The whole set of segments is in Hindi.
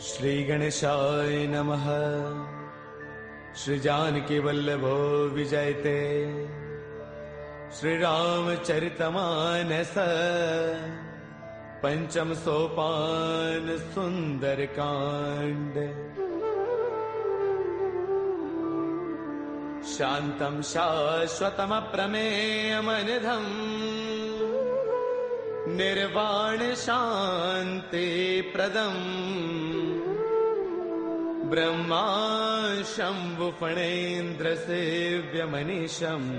श्री गणेशाय नमः। श्री जानकी वल्लभो विजयते। श्री रामचरितमानस पंचम सोपान सुंदर कांड। शांतं शाश्वतम प्रमेयमनिधम् निर्वाण शांति प्रदम् ब्रह्मा शंभु फणेन्द्र सेव्यमनीशम्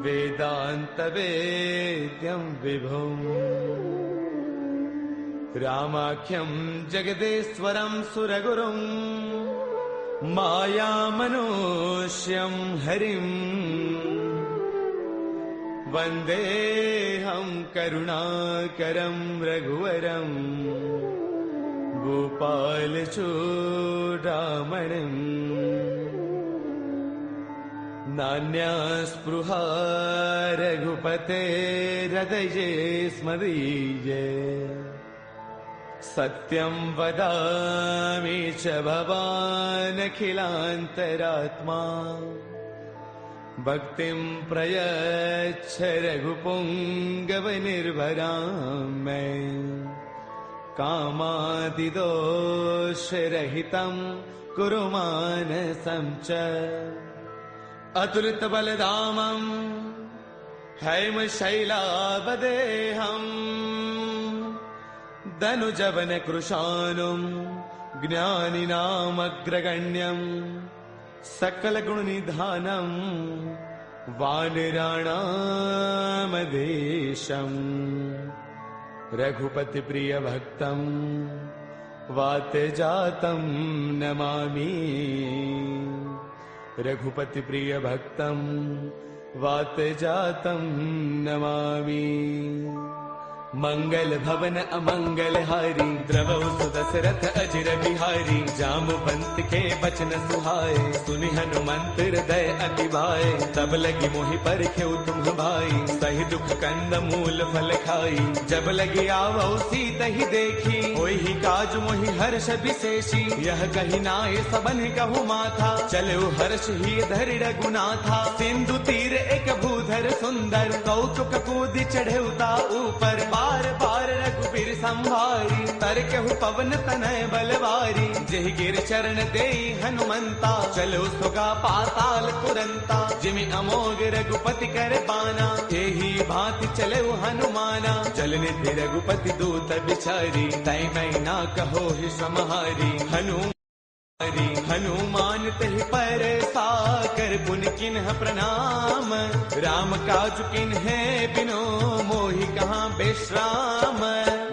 वेदांत वेद्यं विभुम् रामाख्यं जगदेश्वरं सुरगुरुं मायामनुष्यं हरिम् वन्देऽहं करुणाकरं रघुवरं गोपालचूडामणिम्। नान्यास्पृहा रघुपतेर्हृदये स्मदीये। सत्यं वदामि च भवानखिलान्तरात्मा। भक्तिं प्रयच्छ रघुपुङ्गवनिर्भरां मे। कामादिदोषरहितं कुरु मानसं च। अतुलितबलधामं हैमशैलावदेहम् धनुजवनकृशानुं ज्ञानिनामग्रगण्यम् सकलगुणनिधानं वानराणामधीशम्। रघुपतिप्रियभक्तं वातजातं नमामि। रघुपतिप्रियभक्तं वातजातं नमामि। मंगल भवन अमंगल हारी द्रवौ सुदशरथ अजिर बिहारी। जामवंत के बचन सुहाए सुनि हनुमंत हृदय अति भाए। तब लगी मोहि परखेउ तुम भाई सही दुख कंद मूल फल खाई। जब लगी आवौ सीत ही देखी ओहि काज मोहि हर्ष विशेषी। यह कही नाय सबन कहु माथा चलो हर्ष ही धरि रघुनाथा। सिंधु तीर एक भूधर सुंदर कौतुक कूदि चढ़ेउता ऊपर। बार बार रघुबीर संभारी तरकहु पवन तनय बलवारी। जेहि गिर चरण देई हनुमंता चलो सुगा पाताल तुरंता। जिमि अमोघ रघुपति कर बाना एहि भांति चले हनुमाना। जलनिधि रघुपति दूत बिचारी तै मैं ना कहो ही समहारी। हनुमान तहि पर साकर पुन किन्ह प्रणाम। राम काज किन्हे बिनो मोहि कहाँ विश्राम।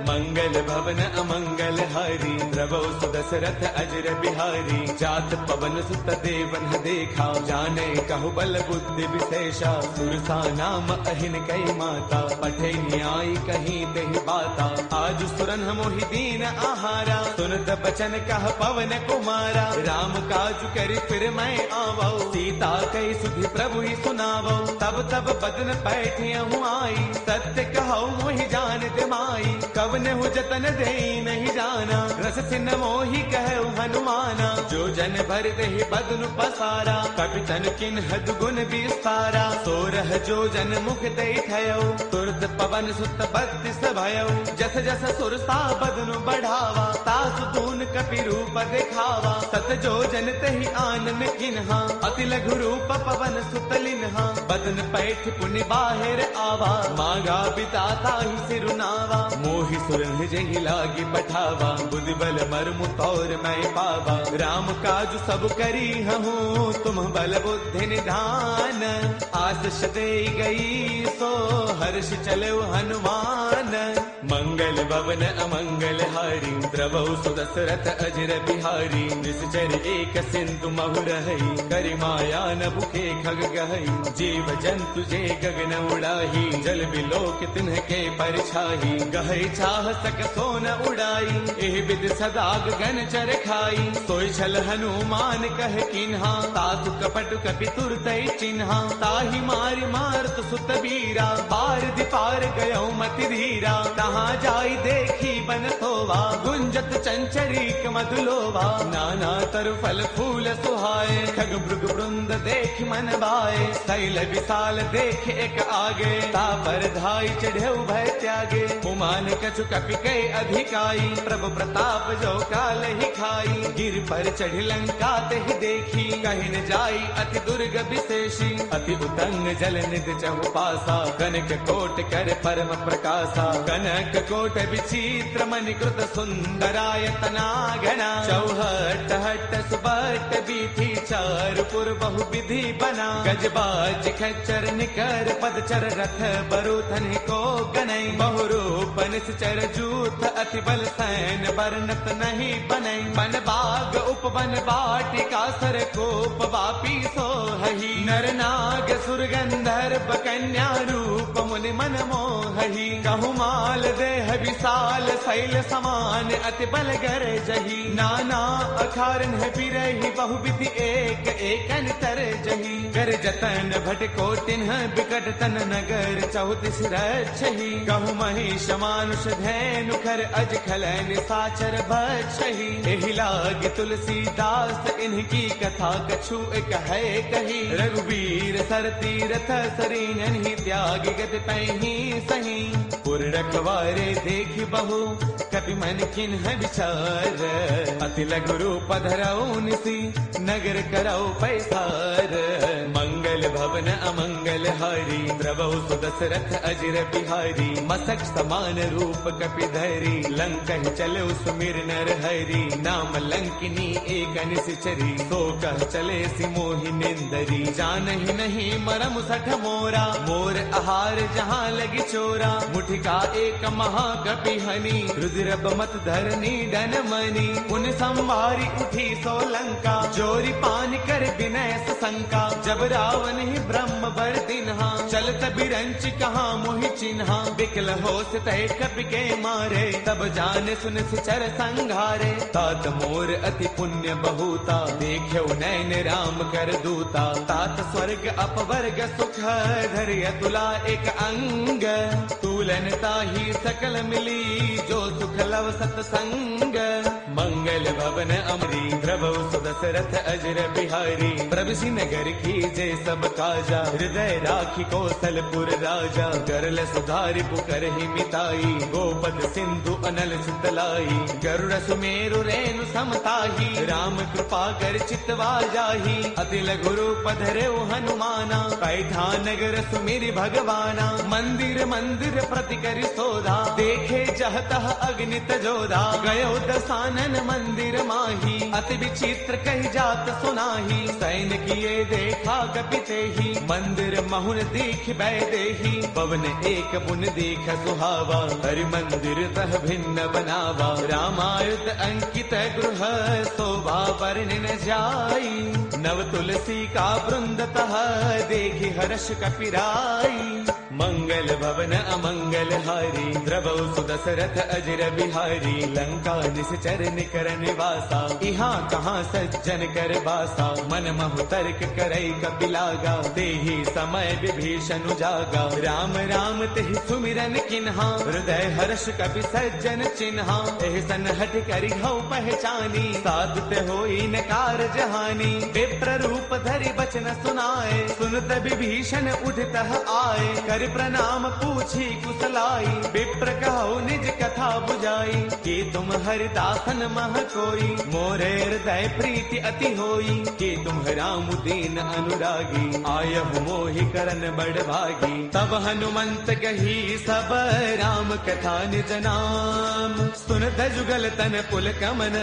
मंगल भवन अमंगल हारी द्रवौ सुदशरथ अजिर बिहारी। जात पवन सुत देवन देखा जाने कहु बल बुद्धि विशेषा। सुरसा नाम अहिन कई माता पठे न्याय कहीं तेहि बाता। आज सुरन मोहि दीन आहारा सुनत बचन कह पवन कुमारा। राम काज करि फिर मैं आवौ सीता कई सुधि प्रभु ही सुनावौ। तब तब बदन पैठियहु आई सत्य कहौ मोहि जान माई। कवन हु जतन देई नहीं जाना रस सिन मोहि कहु हनुमाना। जो जन भर देहि बदनु पसारा कपितन किन्ह दुगुन विस्तारा। सोरह जो जन मुख देई थयौ तुरत पवन सुत बत्तीस भयौ। जस जस सुरसा बदनु बढ़ावा तासु तून कपि रूप दिखावा। सत जो जन तहि आनन किन्हा अति लघु रूप पवन सुत लिन्हा। बदन पैठ पुनि बाहिर आवा मागा बिताता ही सिरुनावा। मोहि सुरन जहि लागी पठावा बुद्धि बल मर्मु तौर मैं पावा। राम काज सब करी हूँ तुम बल बुद्धि निधान। आशीष दे गई सो हर्ष चलो हनुमान। मंगल भवन अमंगल हारी द्रवौ सुदशरथ अजर बिहारी निश्चर एक सिंधु महु रही करि माया न भूखे खग गहई जीव जंतु जे गगन उड़ाही जल बिलोक तिन्ह के परछाही गहई चाह सक सोन उड़ाई एह विद सदा गगन चर खाई सोई छल हनुमान कह किन्हा तातु कपट कपि तुरतई चिन्हा ताहि मारि मारत सुत बीरा पार दिपार गयो मति धीरा तहाँ जाई देखी बन थोवा गुंजत चंचरीक मधुलोभा नाना तरु फल फूल सुहाए खग मृग वृंद देख मन भाए शैल विशाल देख एक आगे तापर धाई चढ़े भय त्यागे उमान कछु कपि कै अधिकाई प्रभु प्रताप जो काल ही खाई गिर पर चढ़ लंका ते देखी कहीं न जाई अति दुर्ग विशेषी अति उतंग जल निध चहु पासा कनक कोट कर परम प्रकाशा कनक कोट विचित्र मणिकृत सुंदरायतना घना चौहट हट सुबट बीथी चारुपुर बहु विधि बना गजबाज खच्चर निकर पदचर रथ बरुथन को गनई बहुरूप निश्चर जूथ अति बल सैन बरनत नहीं बनई बन बाग उपवन बाटिका सर कोप वापी सोहही नर नाग सुर गंधर्व कन्या रूप मुनि मन मोहही कहु माल देह विशाल शैल समान अति बल गर जही नाना अखारन बिरही बहु विधि एक एकन तर जही कर जतन भटको तिन्ह बिकट तन नगर चौतीस रक्षही कहु महिष मानुष धैनु खर अज खलन साचर भक्षही एहि लाग तुलसीदास इनकी कथा कछु एक है कही रघुवीर सर तीरथ सरीन ही त्याग गत पैही सही पुर रखवारे देख बहु कपि मन किन्ह विचार अति लघु रूप धरऊ निसी नगर करऊ पैसार मंगल भवन अमंगल हारी द्रवहु सुदशरथ अजर बिहारी मसक समान रूप कपि धरी लंकन चले सुमिर नर हरि नाम लंकिनी एक निश्चरी सो कह चले सि मोहि निंदरी जानहि नहीं मरम सठ मोरा मोर आहार जहाँ लगी चोरा मुठिका एक महाकपि हनी रुद्र बमत धरनी डन मनी उन संवारी उठी सो लंका जोरी पान कर विनय शंका जब रावण ही ब्रह्म बर दिन्हा चलत बिरंच कहाँ मोहि चिन्हा बिकल हो तय कपि के मारे तब जान सुन सिचर संघारे तात मोर अति पुण्य बहुता देख्यो नैन राम कर दूता तात स्वर्ग अपवर्ग सुख धैर्य तुला एक अंग तूलन ताही सकल मिली जो सुख लव सतसंग मंगल भवन अमरी प्रभु सुदशरथ अजर बिहारी प्रभु नगर की जय सब काजा हृदय राखी कौशलपुर राजा करल सुधारि पुकर ही मिताई गोपद सिंधु अनल सुतलाई गरुड़ सुमेरु रेणु समताही राम कृपा कर चितवा जाही अति लघु रूप धरे हनुमाना पैठा नगर सुमिरि भगवाना मंदिर मंदिर प्रति करि सोधा देखे जहतः अग्नित जोधा गयो दसानन मंदिर माही अति विचित्र कही जात सुनाही सैन किए देखा कपिते ही मंदिर महुन दीख बैदेही पवन एक पुन देख सुहावा हरि मंदिर तह भिन्न बनावा रामायुध अंकित गृह शोभा वर्णि न जाई नव तुलसी का वृंद तह देखी हर्ष कपिराई मंगल भवन अमंगल हारी द्रवहु सुदशरथ अजर बिहारी लंका निश्चर निकर निवासा यहाँ कहाँ सज्जन कर बासा मन महु तर्क करई कपिलागा तेहि समय विभीषण जागा राम राम तेहि सुमिरन किन्हा हृदय हर्ष कपि सज्जन चिन्हा एहि सन हठ करि हऊ पहचानी साधुत होई न कारज हानि विप्र रूप धरि बचन सुनाए सुनत विभीषण उठतः आए कर प्रणाम पूछी कुशलाई विप्र कहो निज कथा बुझाई कि तुम हरिदासन मह कोई मोरे हृदय प्रीति अति होई कि तुम राम दीन अनुरागी आयहु मोहि करन बड़ भागी तब हनुमंत कही सब राम कथा निज नाम सुनत जुगल तन पुल कमन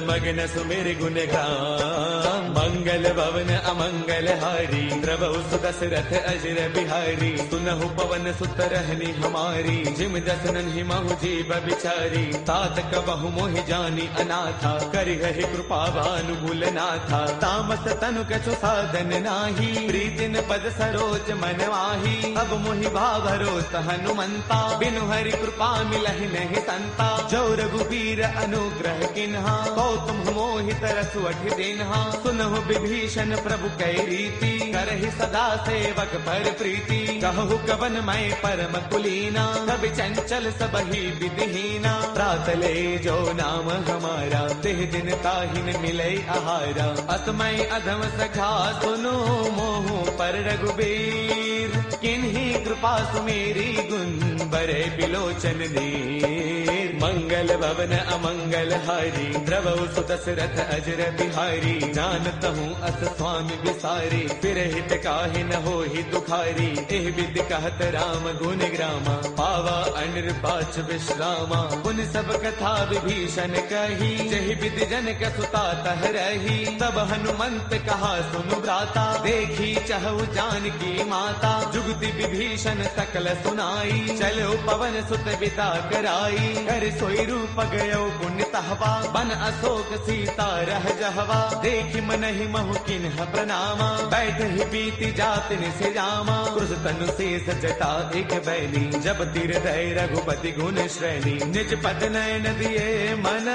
मगन सुमिर गुण गाम मंगल भवन अमंगल हारी द्रवहु सुदशरथ अजर बिहारी सुनहु पवन सुत रहनी हमारी, जिम दसनन ही महु जीव बिचारी। तात कबहु मोहि जानी अनाथा, करिहहि कृपा भानुगुल नाथा। तामस तनु कछु साधन नाही, प्रीतिन पद सरोज मन माही। अब मोहि भावरोत हनुमंता, बिनु हरि कृपा मिलहि नहीं संता। जो रघुबीर अनुग्रह किन्हा, कौतुम मोहि तरसु अठि दिन्हा। सुनहु विभीषण प्रभु कै रीति, करहि सदा सेवक पर प्रीति। कहु कवन मैं परम कुलीना, कवि चंचल सबहि विधिहीना। प्रात ले जो नाम हमारा, तिह दिन ताहिन मिलै आहारा। असमय अधम सखा सुनो, मोहु पर रघुबीर। किन्ही कृपा सुमेरी, गुण बरे बिलोचन दीर। मंगल भवन अमंगल हारी, द्रवहु सुत दशरथ अजर बिहारी। जानत हूँ अस स्वामी विसारी, फिर हित काहि न होहि दुखारी। एह विधि कहत राम गुण ग्रामा, पावा अनिर्वाच विश्रामा। पुन सब कथा विभीषण कही, जहि विधि जनक सुता तह रही। तब हनुमंत कहा सुनु भ्राता, देखी चहु जानकी माता। जुगति विभीषण सकल सुनाई, चलो पवन सुत बिता कराई। कर सोई रूप गयो पुण्य तहवा, बन अशोक सीता रह जहवा। देखि मनहि महु किन्ह प्रणामा, बैठ ही बीती जात निसे जामा। क्रुश तनु शेष जटा एक बैली, जब तीर दय रघुपति गुण श्रेणी। निज पद नयन दिए मन,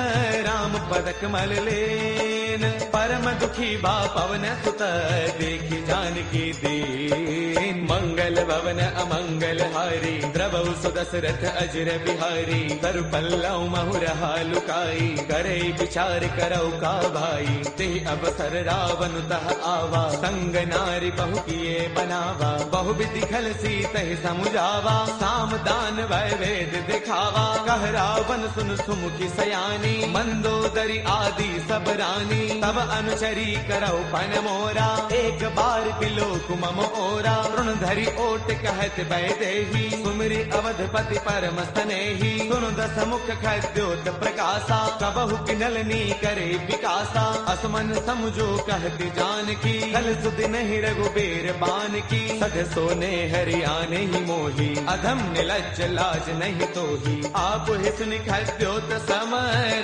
राम पद कमल लेन। परम दुखी बा पवन सुत, देखि जानकी दीन। मंगल भवन अमंगल हारी, द्रवहु सु दशरथ अजर बिहारी। तरु पल्लव महु रहा लुकाई, करे विचार करौ का भाई। ते अवसर रावण तह आवा, संग नारी बहु किए बनावा। बहु विधि खल सीतहि समुझावा, साम दान वै वेद दिखावा। कह रावण सुन सुमुखी सयानी, मंदोदरी आदि सब रानी। तब अनुचरी करौ पन मोरा, एक बार बिलोक मम ओरा। तृण धरि ओट कहत वैदेही, सुमिरि अवधपति परम स्नेही। सुनु दस मुख खद्योत प्रकाशा, कबहु किनलनी करे विकासा। असमन समझो कहती जानकी, कल सुधि नहीं रघुबीर बान की। सध सोने हरियाने ही मोही, अधम निलज्ज लाज नहीं तोही। आप ही सुनि खद्योत सम,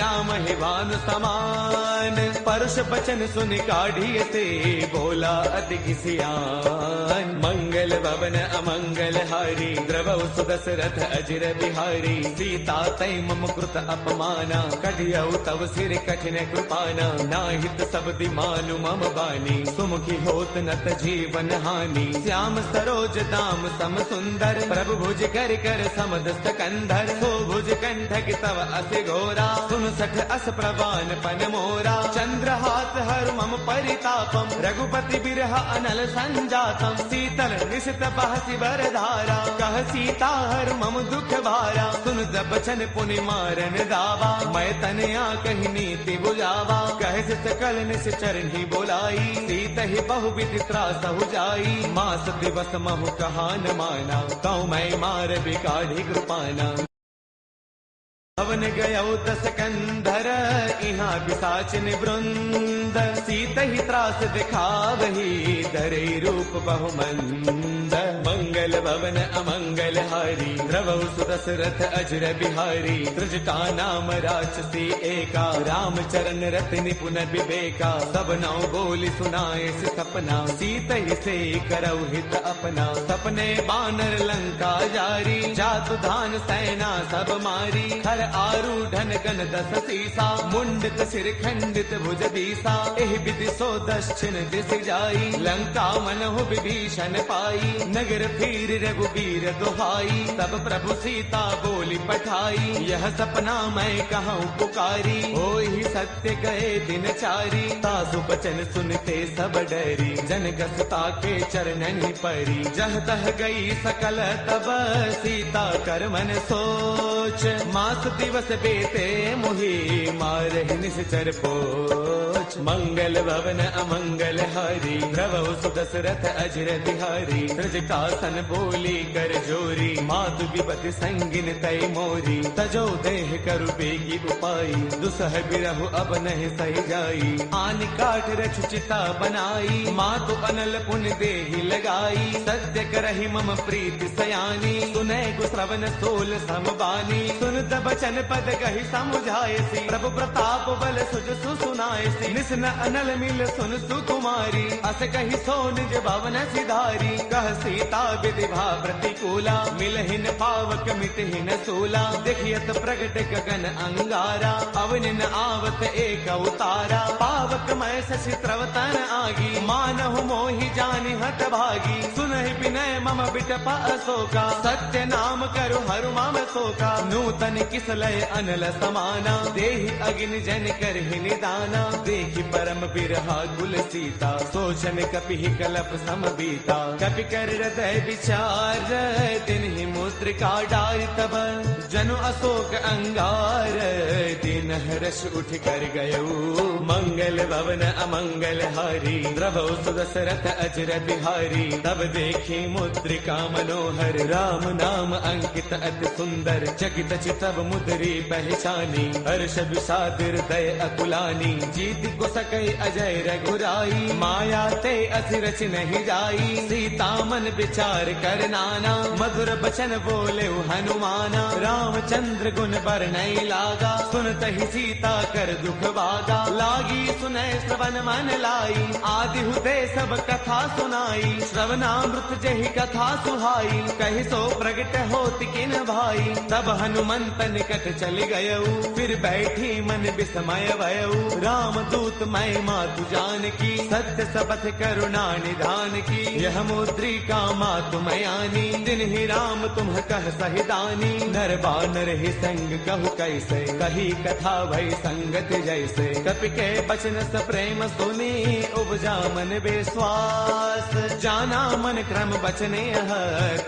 राम ही भानु समान। परुष बचन सुनि काढ़ी से, बोला अति सियान। मंगल भवन अमंगल हारी, द्रवहु सु दशरथ अजर बिहारी। सीता तै मम कृत अपमाना, कढ़ियौ तव सिर कठिन कृपाना। नाहित सब दिमानु मम बानी, सुमुखी होत नत जीवन हानि। श्याम सरोज दाम सम सुंदर, प्रभु भुज कर कर समदस्त कंधर। सो भुज कंठक तव अस घोरा, सुन सठ अस प्रवान पन मोरा। चंद्रहास हर मम परितापम, रघुपति बिरह अनल संजातम। शीतल निशित बहसि बरधारा, कह सीता हर मम दुख भारा। सुन बचन पुनि मारन दावा, मैं तनया कही नीति बुझावा। कह सकल निस चरणी बोलाई, सीत ही बहु विधि त्रासहु जाई। मास दिवस महु कहा न माना, कौ मैं मार बिकाढ़ी कृपाना। पवन गयो दस कंधर, इहाँ पिशाचिन वृंद। सीत ही त्रास दिखावही, धरे रूप बहुमंद। मंगल भवन अमंगल हारी, द्रवहु सु दशरथ अजर बिहारी। त्रिजटा नाम राक्षसी एका, राम चरण रति निपुण विवेका। सब नौ बोली सुनाए से सपना, सीत ही से करौ हित अपना। सपने बानर लंका जारी, जातु धान सेना सब मारी। हर आरूढ़न गण दस सीसा, मुंडित सिर खंडित भुज दीसा। एह विधि सो दक्षिण दिस जाई, लंका मनहु विभीषण पाई। नगर फिर रघुबीर दुहाई, तब प्रभु सीता बोली पठाई। यह सपना मैं कहूँ पुकारी, होई सत्य गए दिन चारी। तासु बचन सुनते सब डरी, जनक सुता के चरणन परी। जह तह गई सकल तब, सीता कर मन सोच। मास दिवस बेते मुहि, मारहि निश्चर पोच। मंगल भवन अमंगल हारी, द्रवौ सुदशरथ अजर बिहारी। त्रिजटासन बोली कर जोरी, मातु विपति संगिन तय मोरी। तजो देह करु बेगी उपाई, दुसह बिरहु अब नहीं सही जाई। आन काठ रच चिता बनाई, मातु अनल पुन देहि लगाई। सत्य करहि मम प्रीति सयानी, सुनै श्रवण सोल समबानी। सुनत बचन पद कहि समुझायसी, प्रभु प्रताप बल सुज सुनायसी। निसन अनल मिल सुन सुकुमारी, अस कहि सो निज भवन सिधारी। कह सीता विधि भा प्रतिकूला, मिलहिन पावक मिटहिन सूला। देखियत प्रगट गगन अंगारा, अवनिन आवत एक अवतारा। पावक मैं शशि त्रवतन आगी, मानहु मोहि जानि हत भागी। सुनहि विनय मम बिटप अशोका, सत्य नाम करु हरु मम शोका। नूतन किसलय अनल समाना, देहि अग्नि जन करहि निदाना। देखि परम बिरहा कुल सीता, सोचन कपिहि कलप समबीता। कपि कर हृदय विचार, तिन्हि मुद्रिका डारि तब। जनु अशोक अंगार, दिन हर्ष उठ कर गयऊ। मंगल भवन अमंगल हारी, द्रवौ सुदशरथ अजर बिहारी। तब देखी मुद्रिका मनोहर, राम नाम अंकित अति सुंदर। चकित चितव मुद्री पहचानी, हर्ष विषाद हृदय अकुलानी। जीत को सकई अजय रघुराई, माया ते अति रच नहीं जाई। सीता मन विचार कर नाना, मधुर बचन बोले हनुमाना। रामचंद्र गुण बरनई लागा, सुनत ही सीता कर दुख भागा। लागी सुनय श्रवण मन लाई, आदि हुते सब कथा सुनाई। श्रवणामृत जहि कथा सुहाई, कहि सो प्रगट होत किन भाई। तब हनुमंत निकट चल गयऊ, फिर बैठी मन विस्मय भयऊ। राम दूत मैं मातु जान की, सत्य सबथ करुणा निधान की। यह मुद्रिका मातु मयानी, दिन ही राम तुम कह सहिदानी। नर बानर ही संग कहु कैसे, कही कथा भई संगत जैसे। कपि के बचन स प्रेम सुनी, उपजा मन विश्वास। जाना मन क्रम बचने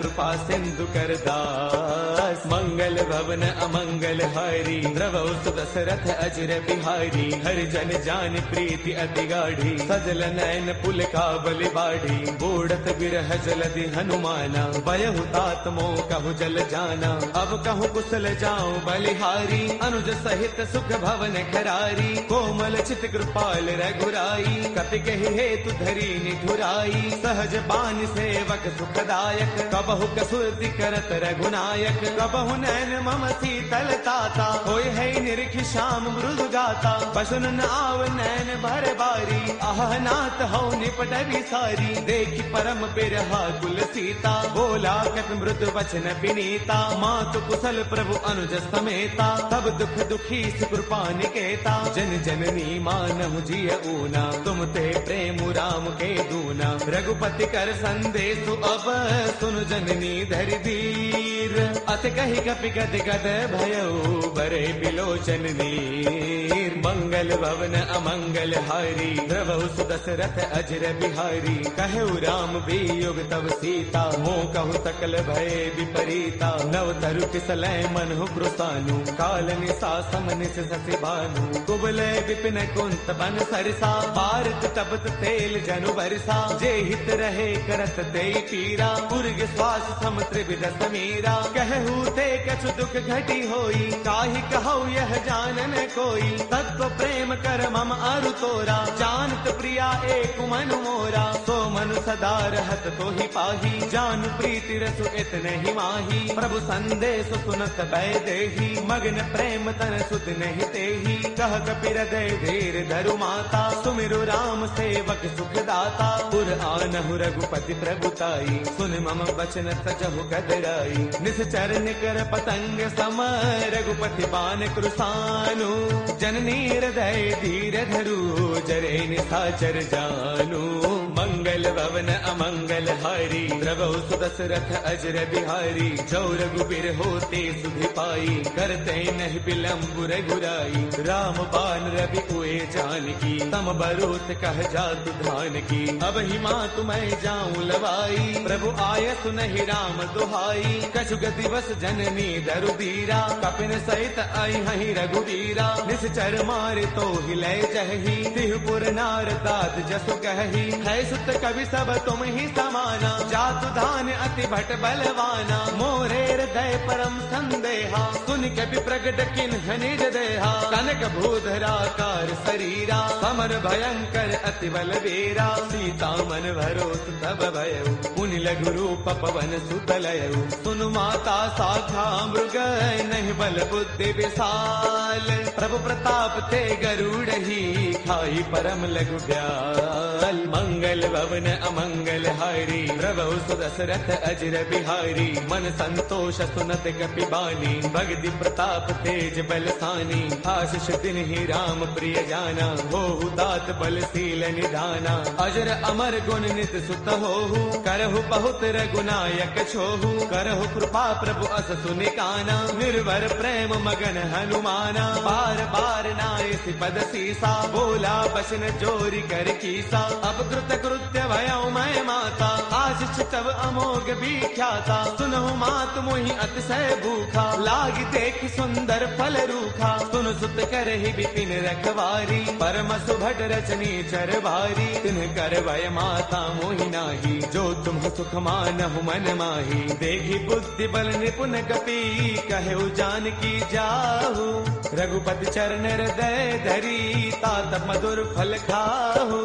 कृपा सिंधु कर दास। मंगल भवन अमंगल हारी, द्रवौ सुदशरथ अजर बिहारी। हरि जन जान प्रीति अति गाढ़ी, सजल नयन पुल काबल बाढ़ी। बूढ़त बिरह जलधि हनुमाना, बयहु तात मोह कहु जल जाना। अब कहु कुशल जाऊं बलिहारी, अनुज सहित सुख भवन खरारी। कोमल चित कृपाल रघुराई, कपि कहि हेतु धरी निठुराई। सहज बान सेवक सुखदायक, कबहु कसुरति करत रघुनायक। कबहु नैन मम शीतल ताता, होय है निरखि श्याम मृदु गाता। पसुन न आव नैन भर बारी, आह नाथ हौ निपट विसारी। देखि परम बिरहा कुल सीता, बोला कपि मृदु वचन विनीता। मातु कुशल प्रभु अनुज समेता, तब दुख दुखी कृपा निकेता। जन जननी मानहु जिय ऊना, तुम ते प्रेम राम के दूना। रघुपति कर संदेश अब, सुन जननी धरि धीर। अत कहि कपि गद गद भयऊ, बरे बिलोचन नीर। मंगल भवन अमंगल हारी, द्रवौ सुदशरथ अजर बिहारी। कहु राम वियोग तब सीता, मोह कहु सकल भय विपरीता। नव तरु किसलय मनहु कृतानु, काल निसा समनिस ससि भानु। कुबलय विपिन कुंत बन सरसा, भारत तपत तेल जनु बरसा। जे हित रहे करत ते पीरा, उर्ग श्वास सम त्रिविध समीरा। कहु ते कछु दुख घटी होई, काहि कहु यह जानन कोई। तत्व प्रेम कर मम अरु तोरा, जानत प्रिया एक मनु मोरा। सो मनु सदा रहत तो ही पाही, जानु प्रीति रसु इतने ही माही। प्रभु संदेश सुनत भय देही, मग्न प्रेम तन सुध नहीं तेही। कह कपि हृदय धीर धरु माता, सुमिरु राम सेवक सुख दाता। पुर आनहु रघुपति प्रभुताई, सुन मम वचन तजहु कदराई। निश्चर निकर पतंग सम, रघुपति बान कृसानु। जननी हृदय धीर धरु, जरे निशाचर जानु। मंगल मंगल भवन अमंगल हारी, द्रवौ सुदशरथ अजर बिहारी। जो रघुबीर होते सुधि पाई, करते नहीं विलंब रघुराई। राम बाण रवि उए जानकी, तम बरोत कह जातु धान की। अब ही मातु मैं जाऊं लवाई, प्रभु आय सुनहि राम दुहाई। कछु गति बस जननी दरु दीरा, कपिन सहित आई हहि रघुवीरा। निश्चर मारे तो हिले जही, तिहुपुर नार दात जसु कही। है सुत कवि सब तुम ही समाना, जातु धान अति भट बलवाना। मोरे हृदय परम संदेहा, सुन कपि प्रगट किन्ह निज देहा। कनक भूधराकार शरीरा, समर भयंकर अति बलवीरा। सीता मन भरोस तब भयउ, पुनि लघु रूप पवन सुत लयउ। सुनु माता शाखा मृग, नहीं बल बुद्धि विशाल। प्रभु प्रताप ते गरुड़ही, खाई परम लघु ब्याल। मंगल भवन अमंगल हारी, प्रभु सुदशरथ अजर बिहारी। मन संतोष सुनत कपि बानी, भगति प्रताप तेज बलसानी। आशीष दिन ही राम प्रिय जाना, होहु दात बलशील निधाना। अजर अमर गुण नित सुत होहु, करहु बहुत रघुनायक छोहु। करहु कृपा प्रभु अस सुनि काना, निर्भर प्रेम मगन हनुमाना। बार बार नाय पद सीसा, बोला बसन जोरी कर कीसा। अब कृत कृत्य भयउ मैं माता, आशीष तब अमोघ विख्याता। सुनहु मात मोहि अतिशय भूखा, लागी देख सुंदर फल रूखा। सुन सुत करहि विपिन रखवारी, परम सुभट रचनी चर भारी। तिन्ह कर भय माता मोहि नाही, जो तुम सुख मानहु मन माही। देखी बुद्धि बल निपुण कपि, कहु जानकी जाहु। रघुपति चरण हृदय धरी, तात मधुर फल खाहु।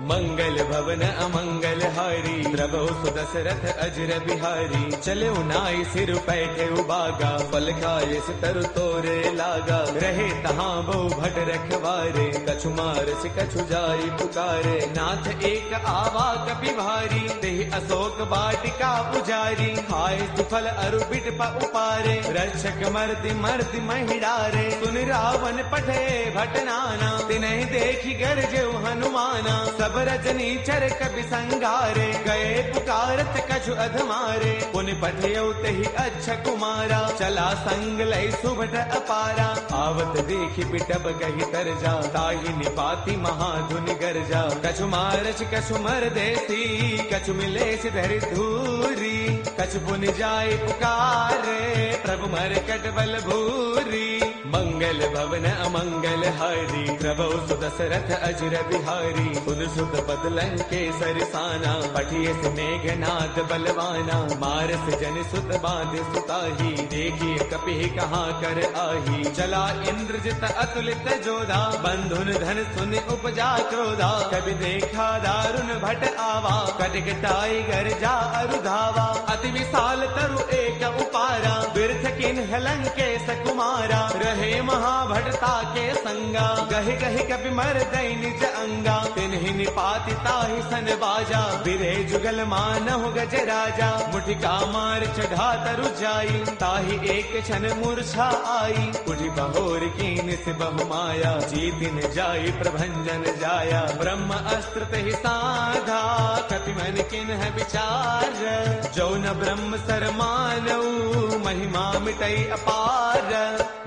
मंगल भवन अमंगल हारी, द्रवौ सुदशरथ अजर बिहारी। चले नाई सिर पैठे उबागा, फल खाए तरु तोरे लागा। रहे तहाँ बहु भट रखवारे, कछु मारस कछु जाई पुकारे। नाथ एक आवा कपि भारी, तेहि अशोक बाटिका पुजारी। खाए सुफल अरु बिट उपारे, रक्षक मर्दि मर्दि महिडारे। सुन रावण पठे भटनाना, तिन्हि देखी गरजेउ हनुमाना। सब रजनी चर कपि संगारे, गए पुकारत कछु अधमारे। पुनि पठयउ तेहि अच्छा कुमारा, चला संग लय सुभट अपारा। आवत देखि बिटप कहि तरजा, ताहि निपाति महाधुनि गरजा। कछु मारच कछु मर देसी, कछु मिलेस धरि धूरी। कछु पुनि जाय पुकारे, प्रभु मरकट बल भूरी। मंगल भवन अमंगल हारी, द्रवौ सुदशरथ अजर बिहारी। सुन सुत पद लंकेसर साना, पठिए से मेघनाद बलवाना। मारस जन सुत बांध सुताही, देखिए कपि कहाँ कर आही। चला इंद्रजित अतुलित जोधा, बंधुन धन सुन उपजा क्रोधा। कभी देखा दारुण भट आवा, कटकटाई गरजा अरुधावा। अति विशाल तरु एक उपारा, बिरथ किन्ह लंकेश कुमारा। रहे महाभटता के संगा, गहि गहि कपि मर दई निज अंगा। तिन्हि निपाति ताहि सन बाजा, बिरे जुगल मानहु गज राजा। मुठिका मार चढ़ा तरु जाई, ताहि एक क्षण मूर्छा आई। उठि बहोर कीन से बहु माया, जीतिन जाई प्रभंजन जाया। ब्रह्म अस्त्र तेहि साधा, कपि मन किन्ह विचार। जो न ब्रह्म सर मानऊ, महिमा मिटई अपार।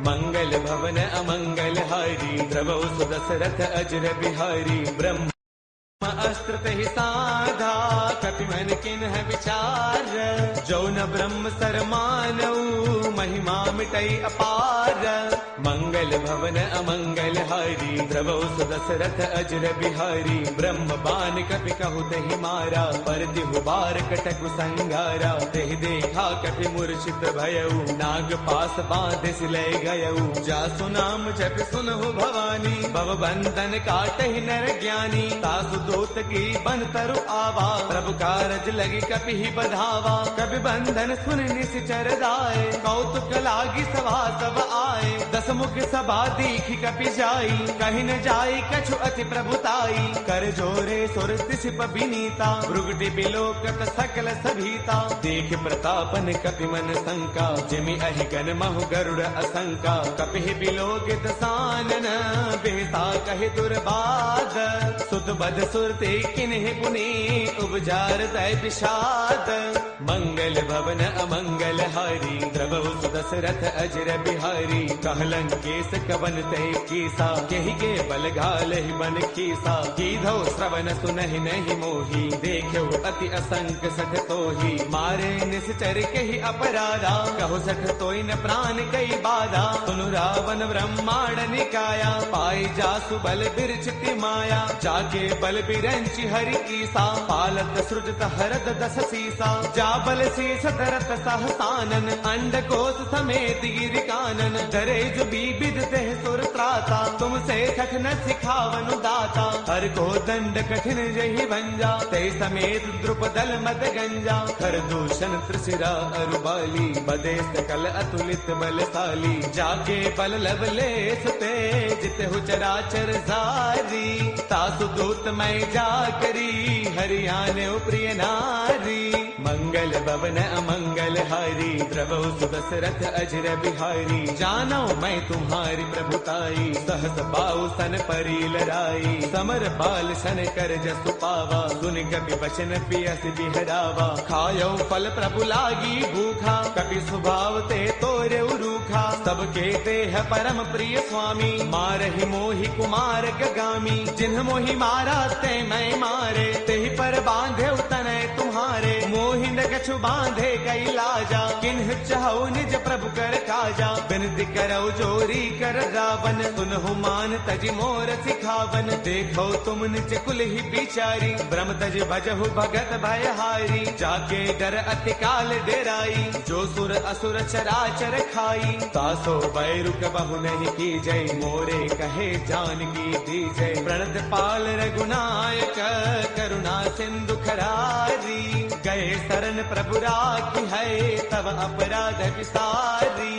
मंगल भवन अमंगल हारी, द्रवौ सुदशरथ अजर बिहारी। ब्रह्म अस्त्र तेहि साधा, कपि मन किन्ह विचार। जो न ब्रह्म सर मानऊ, महिमा मिटई अपार। मंगल भवन अमंगल हारी, द्रवौ सुदशरथ अजर बिहारी। ब्रह्म बान कपि कहु तेहि मारा, पर तिहु बार कटकु संगारा। तेहि देखा कपि मूर्छित भयउ, नाग पास बांधे सिलय गयउ। जासु नाम जपि सुनहु भवानी, भव बंधन काटहि नर ज्ञानी। तासु दूत की बन तरु आवा, प्रभु कारज लगी कपि ही बधावा। कपि बंधन सुन निश्चर दाए, कौतुक लागी सभा सब आए। दस मुख सभा दीखी कपि जाई, कहीं न जाई कछु अति प्रभुताई। कर जोरे सुर तिसिप बिनीता, भृगुटि बिलोकत सकल सभीता। देख प्रतापन कपि मन शंका, जिमि अहि गण महु गरुड़ असंका। कपि बिलोकित सानन, बेहता कहि दुर्बाध। सुत बध सुरते किन्ह पुनि उपजार तय विषाद मंगल भवन अमंगल हारी द्रवहु सुदशरथ अजर बिहारी कहलन केस कवन तय कीसा केहि के बल घाल ही बन कीसा कीधो श्रवण सुनहि नहीं मोही देखो अति असंक सठ तोही मारे निश्चर केहि अपराधा कहो सठ तोई न प्राण कई बाधा सुनु रावण ब्रह्मांड निकाया पाई जासु बल बिरचिति माया जाके बल बिरंचि हरि कीसा पालत सृजत हरद दस सीसा जा बल शीस धरत सहसानन अंड कोश समेत गिर कानन धरे जो बीबिद देह सुर त्राता तुमसे सठ न सिखावनु दाता हर को दंड कठिन जही भंजा ते समेत द्रुपदल मद गंजा कर दूषण त्रिशिरा अरुबाली बदे सकल अतुलित बलशाली जाके बल लवलेश तेज तेहु चराचर सारी तासु दूत मैं जा करी हरियाणे प्रिय नारी मंगल भवन अमंगल हारी द्रवहु सुदशरथ अजर बिहारी जानो मैं तुम्हारी प्रभुताई सहस पाऊ सन परी लड़ाई समर बाल सन कर जसु पावा सुन कपि वचन पियस बिहरावा खायो फल प्रभु लागी भूखा कपि स्वभाव ते तोरे रूखा सबके देह परम प्रिय स्वामी मारहि मोहि कुमार गगामी जिन्ह मोहि मारा ते मैं मारे तेहि पर बांधे तनय तुम्हारे मोहि न कछु बांधे कई लाजा किन्ह चाहो निज प्रभु कर काजा बिनती करौ जोरी कर रावण सुनहु मान तज मोर सिखावन देखो तुम निज कुल ही बिचारी ब्रह्म तज भजहु भगत भयहारी जाके डर अति काल डेराई जो सुर असुर चराचर खाई तासो बैरु कबहु नहीं की जय मोरे कहे जानकी दी जय प्रणत पाल रघुनायक करुणा सिंधु खरारी गए शरण प्रभु राखी है तब अपराध विसारी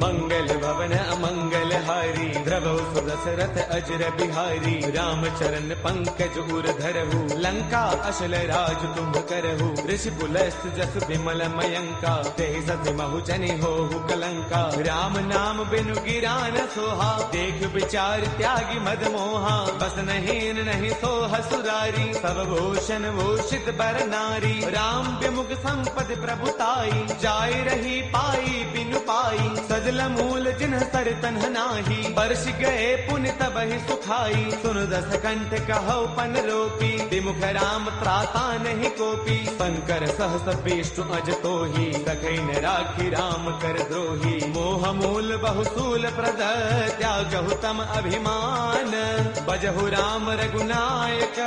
मंगल भवन अमंगल हारी द्रवहु सुदशरथ अजर बिहारी राम चरण पंकज उर धरहु लंका अशल राज तुम करहु ऋषि पुलस्त जस विमल मयंका ते सति महु जनि होहु कलंका राम नाम बिनु गिरा न सोहा देख विचार त्यागी मद मोहा बस नहीन नहीं सोह सुरारी सब भूषण भूषित बर नारी राम विमुख संपद प्रभुताई जाय रही पाई बिनु पाई सजल मूल जिन्ह सर तन्ह नाही बरस गए पुण्य तब ही सुखाई सुन दस कंठ कहो पन रोपी विमुख राम त्राता नहीं कोपी शंकर सहस विष्णु अज तो ही सखई न राखी राम कर द्रोही मोह मूल बहुसूल प्रद त्यागहु तम अभिमान बजहु राम रघुनायक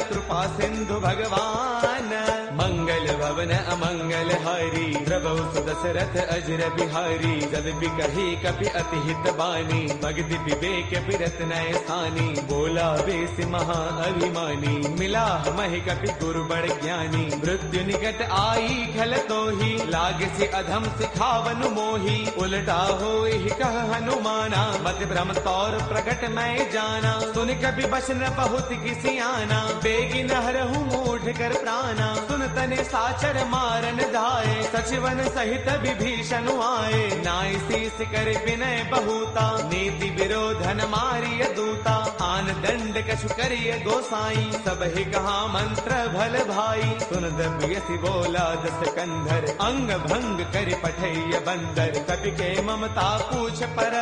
कृपा सिंधु भगवान मंगल भवन अमंगल हारी द्रवहु सुदशरथ अजर बिहारी जद बिकही कपि अति हित बानी भगति विवेक बिरत नय सानी बोला बेस महा अभिमानी मिला महि कपि गुरु बड़ ज्ञानी मृत्यु निकट आई खल तो ही लाग से अधम सिखावनु मोही उलटा हो कह हनुमाना मत भ्रम तौर प्रकट मैं जाना सुन कपि बचन बहुत किसी आना बेगी नहरहु मूढ़ कर प्राणा सुन तने साचर मारन धाये सचिवन सहित विभीषण आए नाई शीस कर विनय बहुता नीति विरोधन मारिय दूता आन दंड कछु करिय गोसाई सब ही कहा मंत्र भल भाई सुन दबियसि बोला दस कंधर अंग भंग कर पठैय बंदर कपि के ममता पूछ पर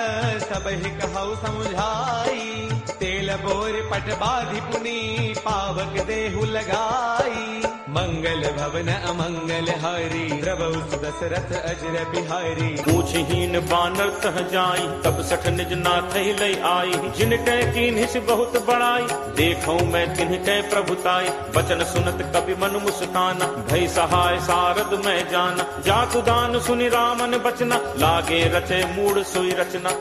सब ही कहु समुझाई तेल बोर पट बाधि पुनी पावक देहु लगाई मंगल भवन अमंगल हारी द्रवहु सुदशरथ अजर बिहारी पूछहीन बानर तह जाई तब सठ निज नाथ लय आई जिन कै कीन्हिस बहुत बड़ाई देखौ मैं तिन्ह कै प्रभुताई बचन सुनत कपि मन मुस्काना भय सहाय सारद मैं जाना जाकु दान सुनि रामन बचना लागे रचे मूड सोई रचना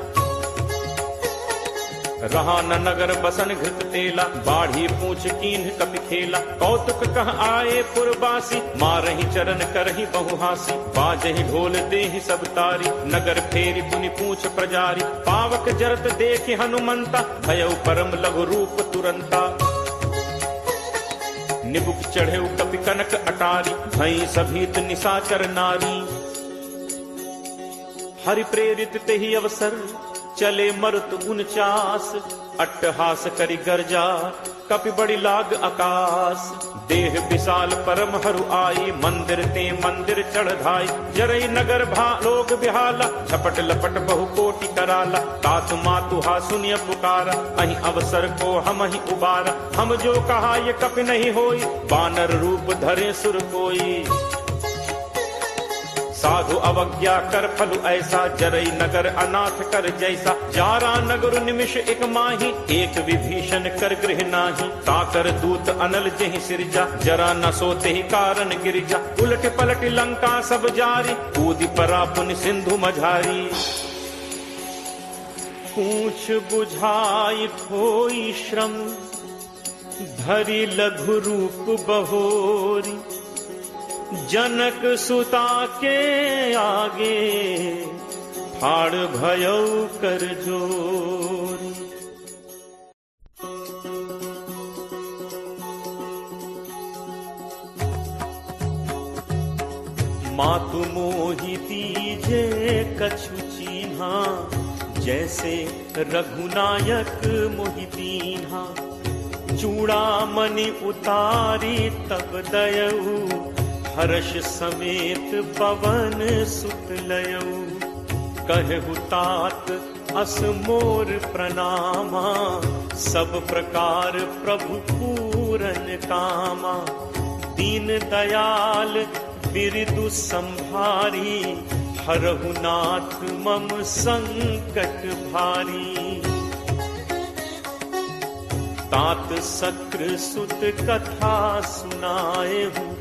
रहा न नगर बसन घृत तेला बाढ़ी पूछ कीन्ह कपि खेला कौतुक कह आए पुरबासी मारहि चरण करहि बहुहासी बाजहि ढोल देहि सब तारी नगर फेरी पुनि पूछ प्रजारी पावक जरत देखि हनुमंता भयउ परम लघु रूप तुरंता निबुक चढ़े कपि कनक अटारी भई सभीत निशाचर नारी हरि प्रेरित तेहि अवसर चले मरुत 49 अट्टहास करि गर्जा कपि बड़ी लाग आकाश देह विशाल परम हरु आई मंदिर ते मंदिर चढ़ाई जरई नगर लोग बिहाला झपट लपट बहु कोटि कराला तात मातु हा सुनिय पुकारा अहि अवसर को हम ही उबारा हम जो कहा ये कपि नहीं होई बानर रूप धरे सुर कोई साधु अवज्ञा कर फलु ऐसा जरई नगर अनाथ कर जैसा जारा नगर निमिष एक माही एक विभीषण कर गृह नाही ताकर दूत अनल जहि सिरजा जरा न सोते ही कारण गिरिजा उलट पलट लंका सब जारी कूदी परा पुन सिंधु मझारी पूछ बुझाई खोई श्रम धरि लघु रूप बहोरी जनक सुता के आगे फाड़ भयो कर जोरी। मातु मोहि दीजे कछु चीन्हा जैसे रघुनायक मोहि दीन्हा चूड़ामणि उतारी तब दयऊ हर्ष समेत पवन सुत लयऊ कहु तात अस मोर प्रणामा सब प्रकार प्रभु पूरन कामा दीन दयाल बिरदु संभारी हरहु नाथ मम संकट भारी तात सक्र सुत कथा सुनाए हूँ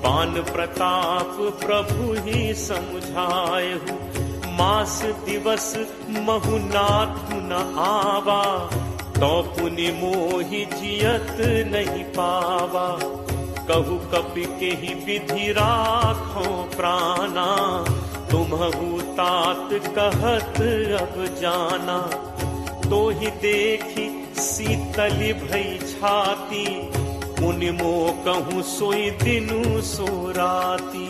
पान प्रताप प्रभु ही समझाए हूँ मास दिवस महुनाथ न आवा तो पुनि मोहि जियत नहीं पावा कहु कपि के ही विधि राखो प्राणा तुम्हु तात कहत अब जाना तो ही देखी शीतल भई छाती मुनि मो कहूँ सोई दिनु सो राती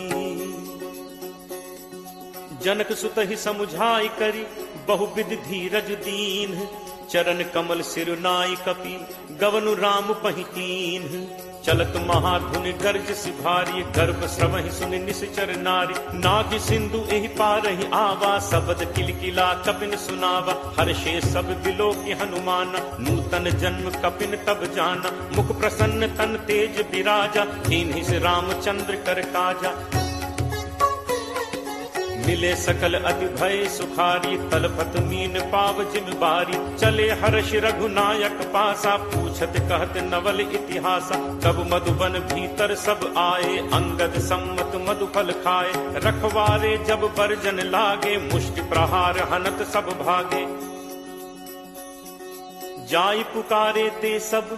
जनक सुत ही समुझाई करी बहुविध धीरज दीन चरण कमल सिरुनाई कपि गवनु राम पहितीन चलत महाधुनि गर्ज सिभारी गर्भ श्रवहि सुनि निश्चर नारी नाग सिंधु एहि पारहि आवा सबद किलकिला कपिन सुनावा हर्षे सब दिलो की हनुमान नूतन जन्म कपिन तब जाना मुख प्रसन्न तन तेज विराजा दीन्हि से रामचंद्र कर काजा मिले सकल अति भय सुखारी तलपत मीन पाव जिम बारी चले हर्ष रघुनायक पासा पूछत कहत नवल इतिहासा तब मधुबन भीतर सब आए अंगद सम्मत मधुफल खाए रखवारे जब बरजन लागे मुष्टि प्रहार हनत सब भागे जाई पुकारे ते सब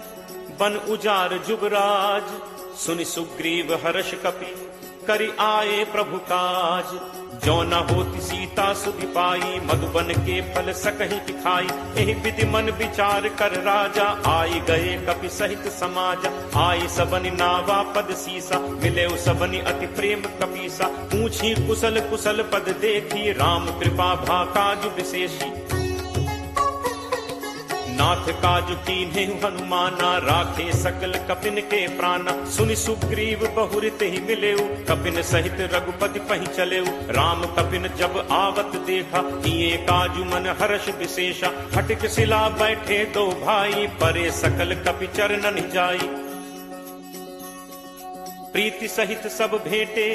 बन उजार जुबराज सुनि सुग्रीव हर्ष कपि करि आए प्रभु काज जो न होती सीता सुधि पाई मधुबन के फल सकहि खाई एहि विधि मन विचार कर राजा आई गए कपि सहित समाज आई सबनि नावा पद सीसा मिले सबनि अति प्रेम कपीसा पूछी कुशल कुशल पद देखी राम कृपा भा काज विशेषी नाथ काज कीन्हे हनुमाना राखे सकल कपिन के प्राणा सुनि सुग्रीव बहुरित ही मिलेऊ कपिन सहित रघुपति पहि चलेऊ राम कपिन जब आवत देखा किए काजु मन हर्ष विशेषा हटिक सिला बैठे दो भाई परे सकल कपि चरणन जाई प्रीति सहित सब भेटे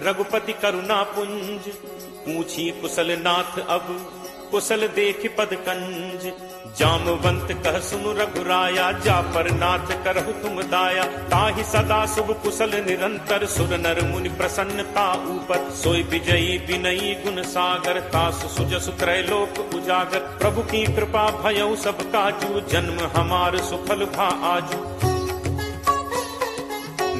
रघुपति करुणा पुंज पूछी कुशल नाथ अब कुशल देख पद कंज जामवंत कह सुनु रघुराया जा पर नाथ करहु तुम दाया ताहि सदा शुभ कुशल निरंतर सुर नर मुनि प्रसन्नता ऊपर सोई विजयी विनयी गुण सागर तासु सुजसु त्रैलोक उजागर प्रभु की कृपा भयउ सब काजू जन्म हमार सुफल भा आजू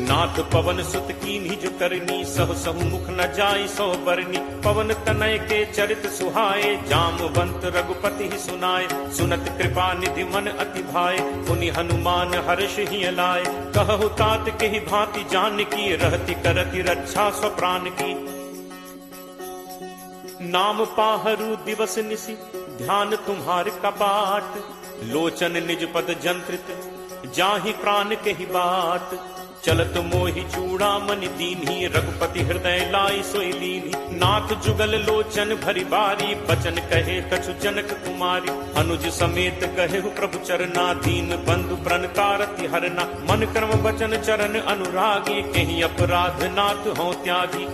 नाथ पवन सुत कीन्ही जो करनी सह सहु मुख न जाई सो बरनी पवन तनय के चरित सुहाए जामवंत रघुपति ही सुनाए सुनत कृपा निधि मन अति भाए पुनि हनुमान हर्ष ही लाए कहु तात के ही भांति जान की रहती करती रक्षा स्वप्राण की नाम पाहरू दिवस निसी ध्यान तुम्हार कपाट, लोचन निज पद जंत्रित, जाहि प्राण के ही बात। चलत मोहि चूड़ामणि दीन्ही, रघुपति हृदय लाई सोई लीन्ही। नाथ जुगल लोचन भरी बारी, बचन कहे कछु जनक कुमारी। अनुज समेत कहे प्रभु चरना, दीन बंधु प्रण तारति हरना। मन कर्म वचन चरण अनुरागी, कहीं अपराध नाथ हो त्यागी।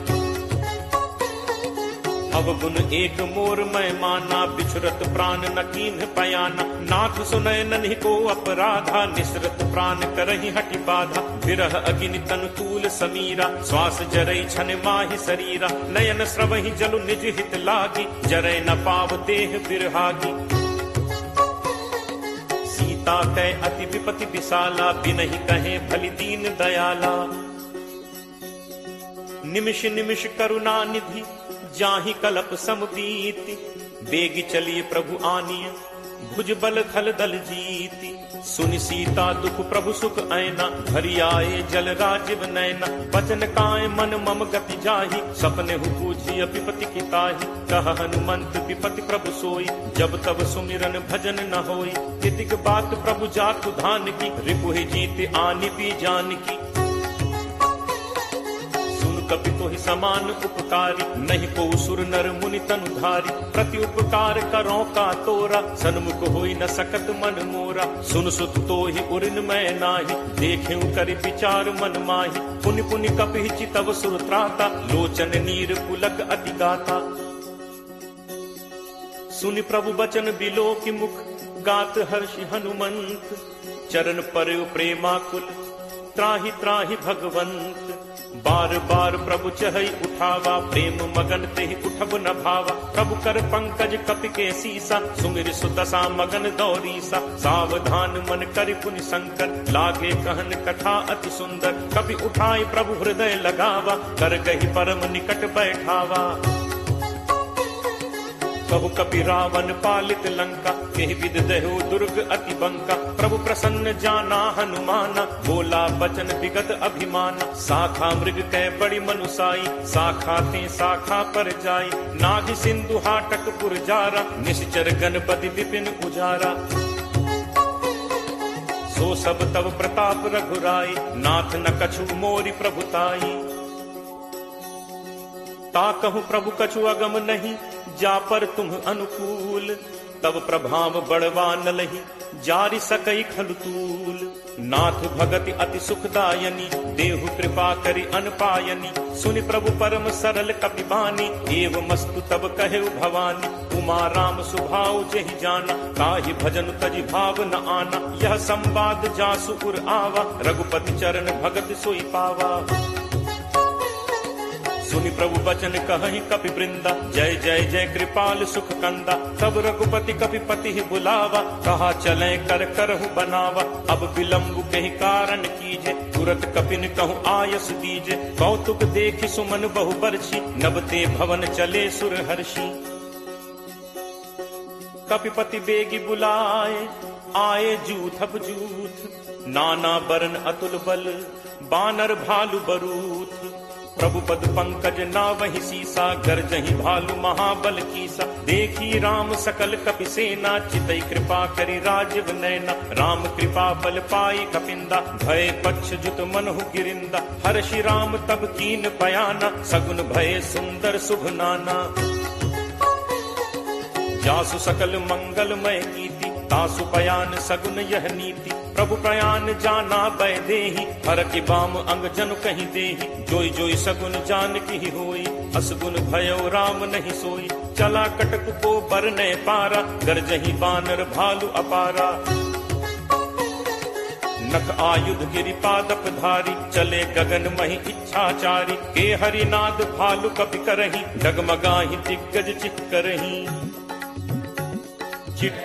अवगुण एक मोर मैं माना, बिछुरत प्राण न कीन्ह पयाना। नाथ सुनय नन्हि को अपराधा, निसरत प्राण करहि हटि बाधा। विरह अग्नि तनु तूल समीरा, श्वास जरई छन माहि शरीरा। नयन स्रवहि जलु निज हित लागी, जरय न पाव देह बिरहागी। सीता कै अति विपति विशाला, बिनहि कहे भलि दीन दयाला। निमिष निमिष करुणा निधि, जाहि कलप समबीति। बेगी चलिए प्रभु आनिय, भुज बल खल दल जीति। सुनि सीता दुख प्रभु सुख ऐना, भरी आए जल राजीव नैना। बचन काय मन मम गति जाहि, सपने हु पूछी विपति की ताहि। कह हनुमंत विपति प्रभु सोई, जब तब सुमिरन भजन न होई। तितिक बात प्रभु जातु धान की, रिपुहि जीत आनि भी जान की। कपि तो ही समान उपकारी, नहीं को सुर नर मुनि तनुधारी। प्रति उपकार करो का तोरा, सन्मुख होई न सकत मन मोरा। सुन सुत तो ही उरिन मैं नाही, देखें करि विचार मन माही। पुनि पुनि कपि चितव सुर त्राता, लोचन नीर पुलक अति गाता। सुनि प्रभु बचन बिलो की मुख, गात हर्षि हनुमंत। चरण पर प्रेमाकुल, त्राहि त्राहि भगवंत। बार बार प्रभु चहई उठावा, प्रेम मगन तेहि उठब न भावा। प्रभु कर पंकज कपि के सीसा, सुमिर सुदशा मगन दौरीसा। सावधान मन करि पुनि शंकर, लागे कहन कथा अति सुंदर। कपि उठाई प्रभु हृदय लगावा, कर गहि परम निकट बैठावा। कहु कपि रावण पालित लंका, केहि विद दहु दुर्ग अति बंका। प्रभु प्रसन्न जाना हनुमाना, बोला बचन विगत अभिमाना। शाखा मृग कै बड़ी मनुसाई, शाखा ते शाखा पर जाई। नाग सिंधु हाटक पुरजारा, निश्चर गणपति विपिन उजारा। सो सब तब प्रताप रघुराई, नाथ न कछु मोरि प्रभुताई। ताकहु प्रभु कछु अगम नहीं, जा पर तुम अनुकूल। तब प्रभाव बड़वा नलहि, जारि सकई खलुतूल। नाथ भगति अति सुखदायनी, देहु कृपा करि अनपायनी। सुनि प्रभु परम सरल कपि बानी, एव मस्तु तब कहेउ भवानी। उमा राम सुभाव जेहि जाना, ताहि भजन तजि भाव न आना। यह संवाद जासु उर आवा, रघुपति चरण भगत सोई पावा। सुनि प्रभु बचन कहहि कपि वृंदा, जय जय जय कृपाल सुख कंदा। तब रघुपति कपि पति बुलावा, कहा चले कर करहु बनावा। अब विलंब कहि कारण कीजे, तुरत कपिन कहु आयस दीजे। कौतुक देखि सुमन बहु बरछी, नबते भवन चले सुर हर्षि। कपिपति बेगी बुलाए, आए जूथप जूथ। नाना बरन अतुल बल, बानर भालु बरूथ। प्रभु पद पंकज नावहि सीसा, गर्जहि भालु महाबल कीसा। देखी राम सकल कपि सेना, चितई कृपा करि राजीव नैना। राम कृपा बल पाई कपिंदा, भय पक्ष जुत मनहु गिरिंदा। हर्षि राम तब कीन बयाना, सगुन भय सुंदर शुभ नाना। जासु सकल मंगलमय कीर्ति, तासु पयान सगुन यह नीति। प्रभु प्रयान जाना बै देहि, हर के बाम अंग जनु कहीं देहि। जोई जोई सगुन जान की होई, असगुन भयो राम नहीं सोई। चला कटक को बरने पारा, गरजहि बानर भालु अपारा। नख आयुध गिरि पादप धारी, चले गगन महि इच्छाचारी। के हरिनाद भालु कपि करहि, डगमगाहि दिग्गज चित करहि।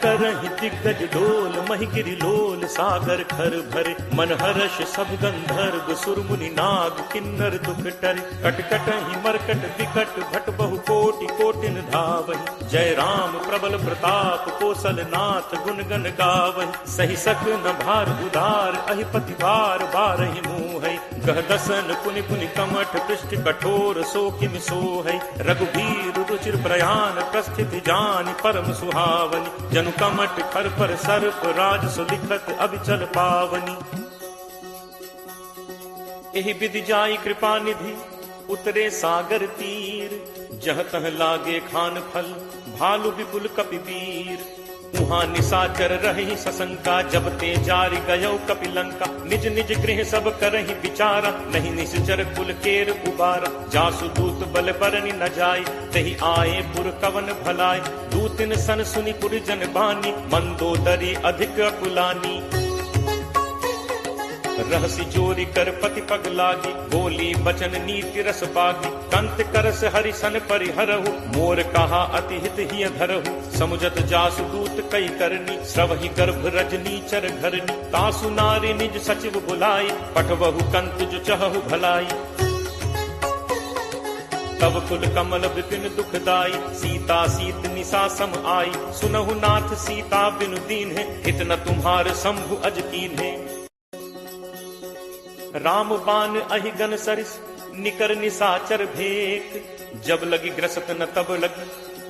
करहि दिग्गज डोल, महि गिरि लोल सागर खर भरे। मन हर्ष सब गंधर्व सुर मुनि नाग किन्नर दुख टरे। कट कटहि मरकट विकट भट बहु कोटि कोटिन धावहि। जय राम प्रबल प्रताप कौशल नाथ गुण गण गावहि। सही सक न भार उदार अहिपति भार बारहि मुँहै। गह दसन पुनि पुनि कमठ पृष्ठ कठोर सो किम सोहै। रघुबीर रुचिर प्रयाण प्रस्थित जानि परम सुहावनि। जनु कमठ खर पर सर्प राज सुलिखत अभिचल पावनी। एहि विधि जाई कृपा निधि उतरे सागर तीर। जह तह लागे खान फल भालु विपुल कपिवीर। उहाँ निशाचर रही सशंका जब ते जारि गयो कपिलंका। निज निज गृह सब करहि विचारा नहीं निश्चर कुल केर उबारा। जासु दूत बल बरनि न जाय तहि आए पुर कवन भलाय। दूतिन सन सुनि पुर जन बानी मंदोदरी अधिक अकुलानी। रहसी जोरी कर पति पग लागी बोली बचन नीति रस पागी। कंत करस हरि सन परिहरहु मोर कहा अति हित हिय धरहु। समुझत जासु दूत कई करनी श्रवहि गर्भ रजनी चर घरनी। तासु नारी निज सचिव बुलाई पठवहु कंत जो चहु भलाई। तब कुल कमल विपिन दुखदाई सीता सीत निशा सम आई। सुनहु नाथ सीता बिनु दीन है हित न तुम्हार शंभु अज कीन है। राम बान अहि गन सरिस निकर निशाचर भेक। जब लगी ग्रसत न तब लगी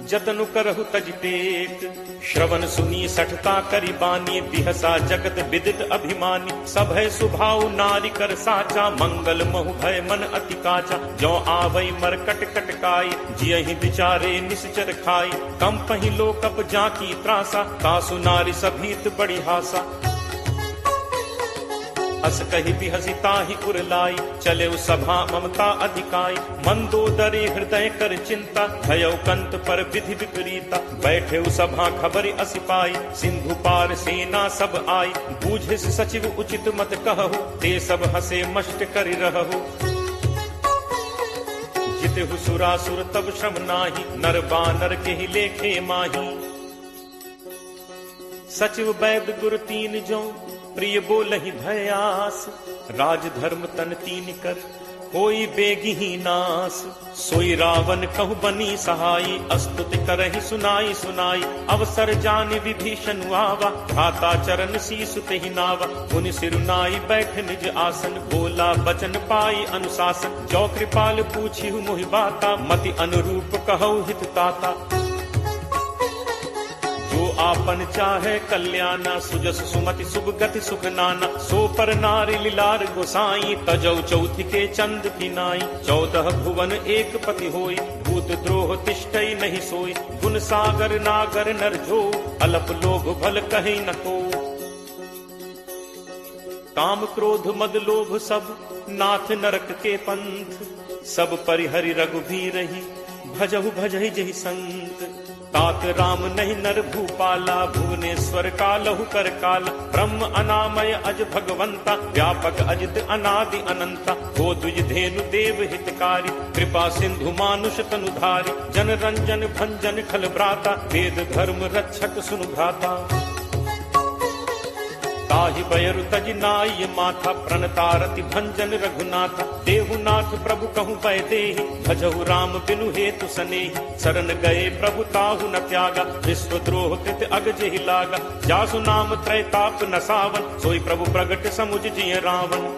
जतनु करहु तज टेक। श्रवण सुनी सठता करी बानी बिहसा जगत विदित अभिमानी। सब है सुभाव नारी कर साचा मंगल महु भय मन अति काचा। जो आवई मर कट कटकाई जियहि बिचारे निश्चर खाई। कम पहि लोकप जाकी त्रासा तासु नारी सभीत बड़ी हासा। अस कही बिहसी ताहि उरलाई चले सभा ममता अधिकाई। मंदोदरी हृदय कर चिंता भयो कंत पर विधि विपरीता। बैठे सभा खबर असिपाई सिंधु पार सेना सब आई। बूझे सचिव उचित मत कहु ते सब हसे मष्ट करि रहु। जितहु सुरासुर तब श्रम नाही नर बानर के ही लेखे माही। सचिव वैद गुरु तीन जो प्रिय बोलहि भयास। राज धर्म तन तीन कर कोई बेगी ही नास। सोई रावण कहु बनी सहाई अस्तुति करहि सुनाई सुनाई। अवसर जानि विभीषण आवा भ्राता चरण शीसु तेहि नावा। मुनि सिरुनाई बैठ निज आसन बोला बचन पाई अनुशासन। जो कृपाल पूछिहु मोहि बाता मति अनुरूप कहु हित ताता। जो आपन चाहे कल्याणा सुजस सुमति शुभ गति सुख नाना। सो पर नारी लीलार गोसाई तजौ चौथि के चंद की नाई। 14 भुवन एक पति होई भूत द्रोह तिष्ठई नहीं सोई। गुण सागर नागर नर जो अलप लोभ भल कहीं न को। काम क्रोध मद लोभ सब नाथ नरक के पंथ। सब परिहरि रघुबीर ही भजहु भजहि जहि संत। तात राम नहीं नर भूपाला भुवनेश्वर कालहु कर काला। ब्रह्म अनामय अज भगवंता व्यापक अजित अनादि अनंता। गो द्विज धेनु देव हितकारी कृपा सिंधु मानुष तनुधारी। जन रंजन भंजन खल भ्राता वेद धर्म रक्षक सुनु भ्राता। ताहि बयरु तज नाय माथा प्रणतारति भंजन रघुनाथा। देहुनाथ प्रभु कहु पै देहि भजहु राम बिनु हेतु सनेहि। शरण गए प्रभु ताहु न त्यागा विश्व द्रोह कृत अग जेहि लागा। जासु नाम त्रैताप न सावन सोई प्रभु प्रगट समुझ जिय रावण।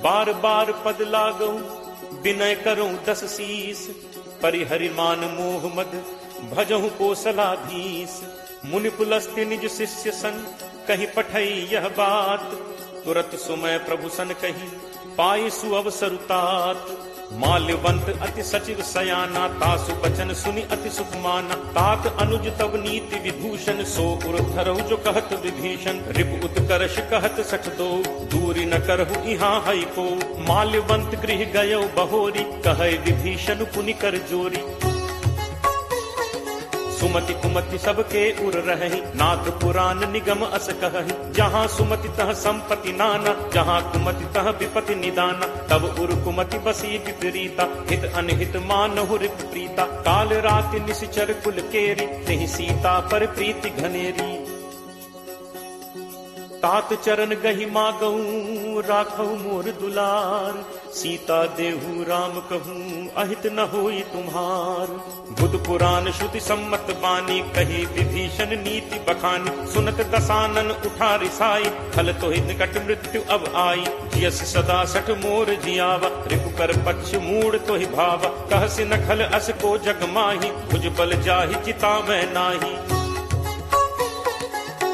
बार बार पद लागऊ विनय करऊं 10 शीस। परिहरि मान मोह मद भजहु कोसलाधीश। मुनि पुलस्त्य निज शिष्य सन कही पठई यह बात। तुरत सुमय प्रभु सन कही पाई सुअवसरु तात। माल्यवंत अति सचिव सयाना तासु बचन सुनि अति सुख माना। तात अनुज तब नीति विभूषण सो उर धरहु जो कहत विभीषण। रिपु उत्कर्ष कहत सठ दो दूरी न करहु इहाँ हई को। माल्यवंत गृह गयो बहोरी कहै विभीषण पुनि कर जोरी। सुमति कुमति सबके उर रही, नाथ पुराण निगम अस कहहि। जहाँ सुमति तह संपत्ति नाना, जहाँ कुमति तह विपति निदाना। तब उर कुमति बसी विपरीता, हित अनहित मानहु रिप प्रीता। काल राति निश्चर कुल केरी, तेहि सीता पर प्रीति घनेरी। तात चरण गहि मागऊ, राखऊ मोर दुलार। सीता देहु राम कहूँ, अहित न होई तुम्हार। बुध पुराण श्रुति सम्मत बानी, कही विभीषण नीति बखानी। सुनत दसानन उठा रिसाई, खल तोहि निकट मृत्यु अब आई। जियस सदा सठ मोर जियावा, रिपु कर पक्ष मूड तोहि भावा। कहसि न खल अस को जग माही, भुज बल जाहि चिता मैं नाही।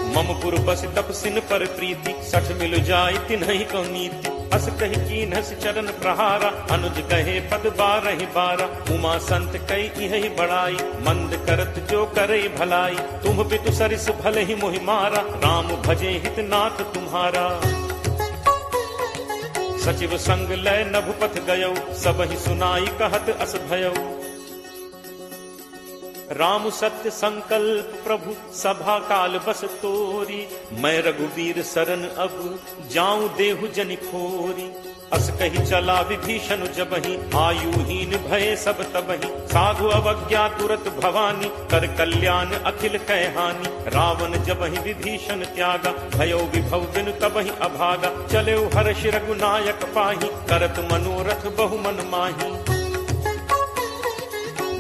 मम पुर बस तपसिन पर प्रीति, सठ मिल जाय तिन्हि को नीति। अस कहि कीन्हस चरण प्रहारा, अनुज कहे पद बारहि बारा। उमा संत कई इहि बड़ाई, मंद करत जो करे भलाई। तुम पितु सरिस भले ही मोहि मारा, राम भजे हित नाथ तुम्हारा। सचिव संग लय नभपथ गयौ, सबहि सुनाई कहत अस भयौ। राम सत्य संकल्प प्रभु, सभा काल बस तोरी। मैं रघुवीर शरण अब, जाऊं देहु जनि खोरी। अस कही चला विभीषण जबहि, आयुहीन भय सब तबहि। साधु अवज्ञा तुरत भवानी, कर कल्याण अखिल कै हानि। रावण जबहि विभीषण त्यागा, भयो विभव बिनु तबहि अभागा। चले हर्ष रघुनायक पाही, करत मनोरथ बहु मन माही।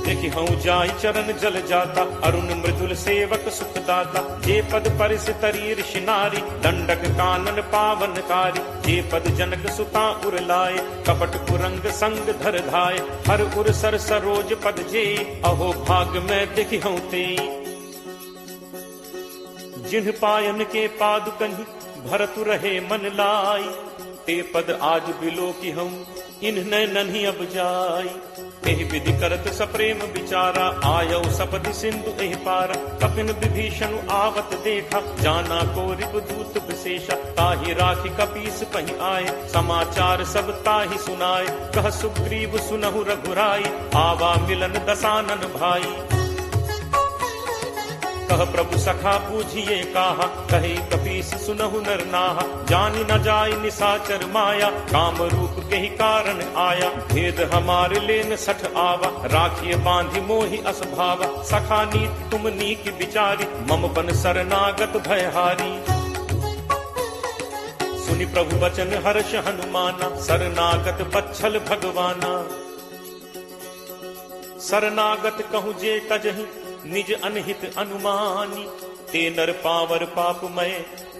देखि हूँ जाई चरण जल जाता, अरुण मृदुल सेवक सुखदाता। जे पद परिस तरी ऋषि नारी, दंडक कानन पावनकारी। जे पद जनक सुता उर लाए, कपट कुरंग संग धर धाय। हर उर सर सरोज पद जे, अहो भाग में देखि हूँ ते। जिन्ह पायन के पादुकहि, भरतु रहे मन लाई। ते पद आज बिलो की हूँ, इन्ह नन्ही अब जाई। एहि विधि करत सप्रेम विचारा, आयौ सपति सिंधु एहि पारा। कपिन विभीषण आवत देखा, जाना को रिपुदूत विशेषा। ताहि राखी कपीस पहि आए, समाचार सब ताहि सुनाए। कह सुग्रीव सुनहु रघुराई, आवा मिलन दसानन भाई। कह प्रभु सखा पूजिए काहा, कहे कपीस सुनहु नर नाहा। जानि न जाय निसाचर माया, काम रूप के ही कारण आया। भेद हमारे लेन सठ आवा, राखिए बांधि मोहि अस भावा। सखा नीति तुम नीक विचारी, मम बन शरणागत भयहारी। सुनि प्रभु वचन हर्ष हनुमाना, शरणागत बच्छल भगवाना। शरणागत कहूँ जे तजहि, निज अनहित अनुमानी। ते नर पावर पापमय,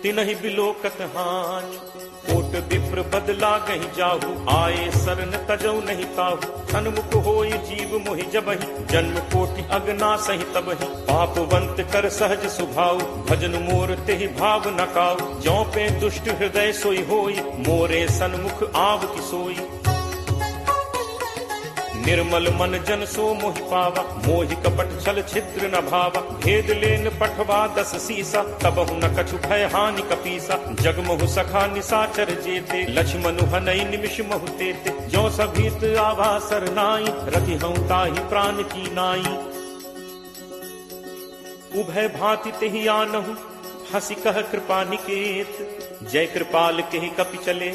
तिनहि बिलोकत हानि। कोट विप्र बदला गहि जाहु, आए शरण तजौ नहीं ताहु। सन्मुख होय जीव मोहि जबहि, जन्म कोटि अगना सहि तबहि। पापवंत कर सहज सुभाव, भजन मोर तेहि भाव न काऊ। ज्यों पे दुष्ट हृदय सोई होई, मोरे सन्मुख आव की सोई। निर्मल मन जन सो मोहि पावा, मोहि कपट छल छिद्र न भावा। भेद लेन पठवा 10 सीसा, तबहु न कछु भय हानि कपीसा। जगमहु सखा निसाचर जेते, लक्ष्मणु हनई निमिष महु तेते। ज्यों सभीत आवा सरनाई, रति हूँ ताहि प्राण की नाई। उभय भांति तेहि आनहु, हंसी कह कृपा निकेत। जय कृपाल केहि कपि चले,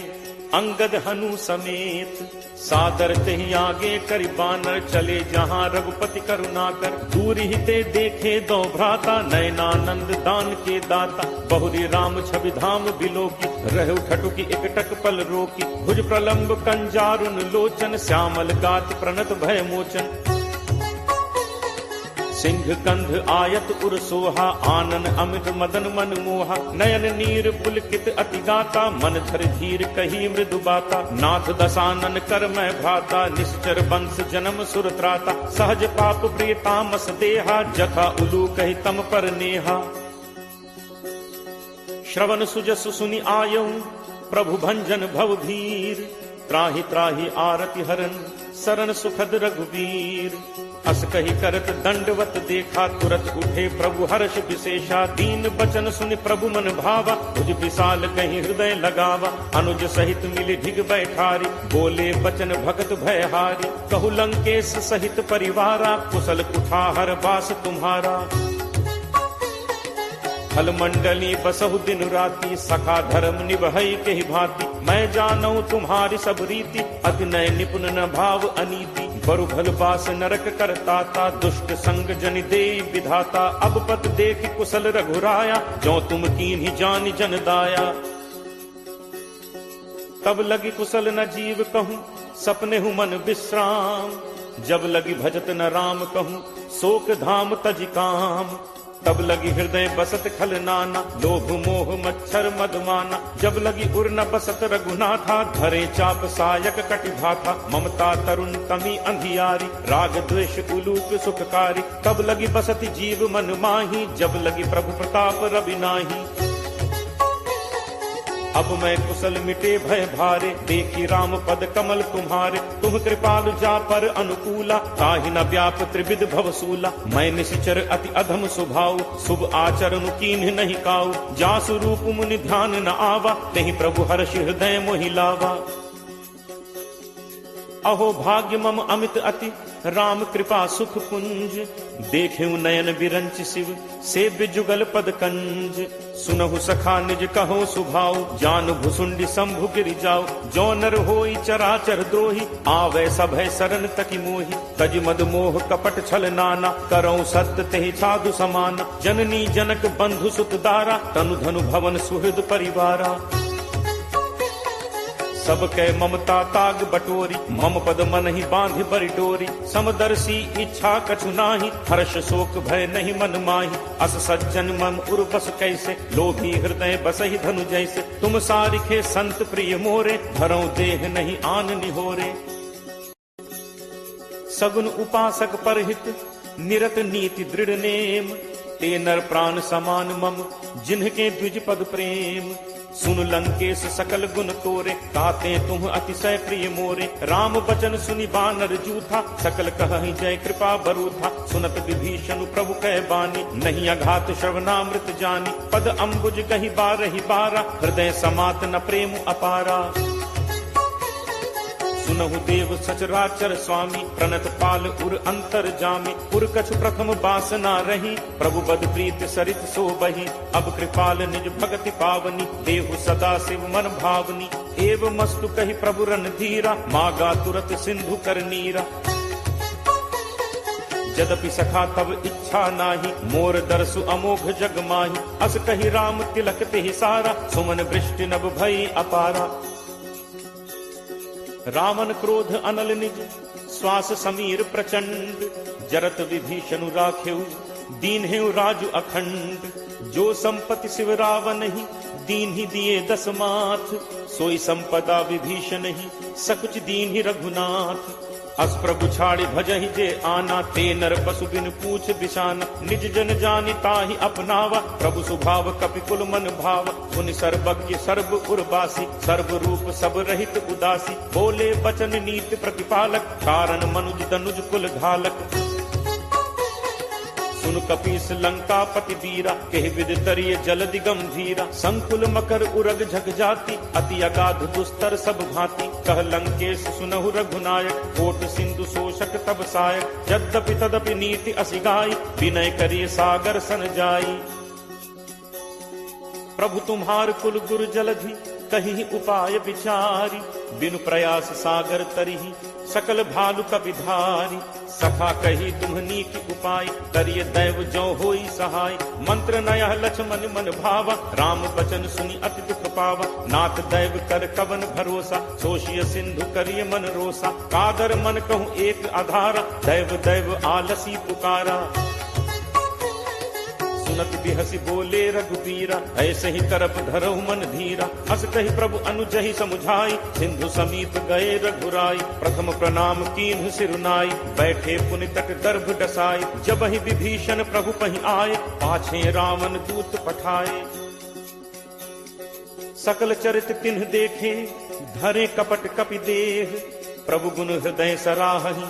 अंगद हनु समेत। सादर तेहि आगे करि बानर, चले जहाँ रघुपति करुणाकर। दूर ही ते देखे दो भ्राता, नयनानंद दान के दाता। बहुरी राम छवि धाम बिलोकी, रहु ठटुकी एकटक पल रोकी। भुज प्रलंब कंजारुन लोचन, श्यामल गात प्रणत भय मोचन। सिंह कंध आयत उर सोहा, आनन अमित मदन मन मोहा। नयन नीर पुलकित अति गाता, मन धर धीर कही मृदु बाता। नाथ दसानन कर मैं भ्राता, निश्चर वंश जन्म सुर त्राता। सहज पाप प्रिय तामस देहा, जथा उलू कही तम पर नेहा। श्रवण सुजसु सुनि आयऊ, प्रभु भंजन भव भीर। त्राहि त्राहि आरति हरन, शरण सुखद रघुवीर। अस कही करत दंडवत देखा, तुरत उठे प्रभु हर्ष विशेषा। दीन बचन सुनि प्रभु मन भावा, भुज विशाल कहीं हृदय लगावा। अनुज सहित मिली ढिग बैठारी, बोले बचन भगत भयहारी। कहु लंकेश सहित परिवारा, कुशल कुठार बास तुम्हारा। फल मंडली बसहु दिन राति, सखा धर्म निभई के भांति। मैं जानऊ तुम्हारी सब रीति, अति नय निपुण न भाव अनीति। बरु भल बास नरक करताता, दुष्ट संग जनि देई विधाता। अब पत देख कुशल रघुराया, जो तुम कीन्ही जानि जन दाया। तब लगी कुशल न जीव कहूँ, सपने हूँ मन विश्राम। जब लगी भजत न राम कहूँ, शोक धाम तज काम। तब लगी हृदय बसत खल नाना, लोभ मोह मच्छर मदमाना। जब लगी उर न बसत रघुनाथा, धरे चाप सायक कटिभाथा। ममता तरुण तमी अंधियारी, राग द्वेष उलूक सुखकारी। तब लगी बसत जीव मन माही, जब लगी प्रभु प्रताप रवि नाही। अब मैं कुशल मिटे भय भारे, देखी राम पद कमल तुम्हारे। तुम कृपालु जा पर अनुकूला, ताहि न व्याप त्रिविध भवसूला। मैं निशिचर अति अधम स्वभाव, शुभ आचरण कीन्ह नहीं काऊ। जासु रूप मुनि ध्यान न आवा, नहीं प्रभु हर्ष हृदय मोहि लावा। अहो भाग्य मम अमित अति, राम कृपा सुख पुंज। देखेऊ नयन बिरंच शिव, सेव्य जुगल पद कंज। सुनहु सखा निज कहो सुभाव, जान भुसुंडी शंभु गिरि जाओ। जो नर होई चराचर द्रोही, आवे सभय शरण तकी मोही। तज मद मोह कपट छल नाना, करौ सत्य तेहि साधु समाना। जननी जनक बंधु सुत दारा, तनु धनु भवन सुहृद परिवारा। सब कै ममता ताग बटोरी, मम पद मन ही बांध बरि डोरी। समदर्शी इच्छा कछु नाही, हर्ष शोक भय नहीं मन माही। अस सज्जन मम उर बस कैसे, लोभी हृदय बसहि धनु जैसे। तुम सारिखे संत प्रिय मोरे, धरौ देह नहीं आन निहोरे। सगुन उपासक परहित, निरत नीति दृढ़ नेम। ते नर प्राण समान मम, जिन्हके द्विज पद प्रेम। सुन लंकेश सकल गुण तोरे, ताते तुम अतिशय प्रिय मोरे। राम बचन सुनि बानर जूथा, सकल कहहि जय कृपा बरूथा। सुनत विभीषण प्रभु कह बानी, नहीं अघात श्रवणामृत जानी। पद अम्बुज कहि बारहि बारा, हृदय समात न प्रेम अपारा। सुनहु देव सचराचर स्वामी, प्रणत पाल उर अंतर जामी। उर कछु प्रथम बासना रही, प्रभु बद प्रीत सरित सो बही। अब कृपाल निज भगति पावनी, देहु सदा शिव मन भावनी। एव मस्तु कहि प्रभु रन धीरा, मागा तुरत सिंधु कर नीरा। यद्यपि सखा तब इच्छा नाही, मोर दर्शु अमोघ जग माही। अस कहि राम तिलक तेहि सारा, सुमन वृष्टि नभ भई अपारा। रावण क्रोध अनल निज, श्वास समीर प्रचंड। जरत विभीषण राखेऊ, दीन हेउ राजु अखंड। जो संपत्ति शिव रावण ही, दीन ही दिए 10 माथ। सोई संपदा विभीषण ही, सकुच दीन ही रघुनाथ। अस प्रभु छाड़ी भजहि जे आना, ते नर पशु बिन पूछ बिशाना। निज जन जानि ताहि अपनावा, प्रभु स्वभाव कपि कुल मन भावा। पुनि सर्वज्ञ सर्व उर्वासी, सर्व रूप सब रहित उदासी। बोले बचन नीति प्रतिपालक, कारण मनुज तनुज कुल घालक। सुन कपीस लंका पति वीरा, केहि विद तरिय जलदि गंभीरा। संकुल मकर उरग झग जाति, अति अगाध दुस्तर सब भांति। कह लंकेश सुनहु रघुनायक, कोट सिंधु शोषक तब सायक। यद्यपि तदपि नीति असिगाई, विनय करिय सागर सन जाई। प्रभु तुम्हार कुल गुरु जलधि, कहीं उपाय विचारी। बिनु प्रयास सागर तरिहि, सकल भालु कपिधारी। सखा कही तुम्हनी की उपाय, करिय दैव जो होई सहाय। मंत्र नयह लक्ष्मण मन भावा, राम बचन सुनि अति दुख पावा। नाथ दैव कर कवन भरोसा, सोशिय सिंधु करिय मन रोसा। कादर मन कहूँ एक आधारा, दैव दैव आलसी पुकारा। सुनत बिहसी बोले रघुबीरा, ऐसे ही करप धरहु मन धीरा। हस कहि प्रभु अनुजहि समुझाई, सिंधु समीप गए रघुराई। प्रथम प्रणाम कीन्ह सिरुनाई, बैठे पुनि तट गर्भ डसाई। जब ही विभीषण प्रभु पहि आए, पाछे रावण दूत पठाए। सकल चरित तिन्ह देखे, धरे कपट कपि देह। प्रभु गुण हृदय सराहहि,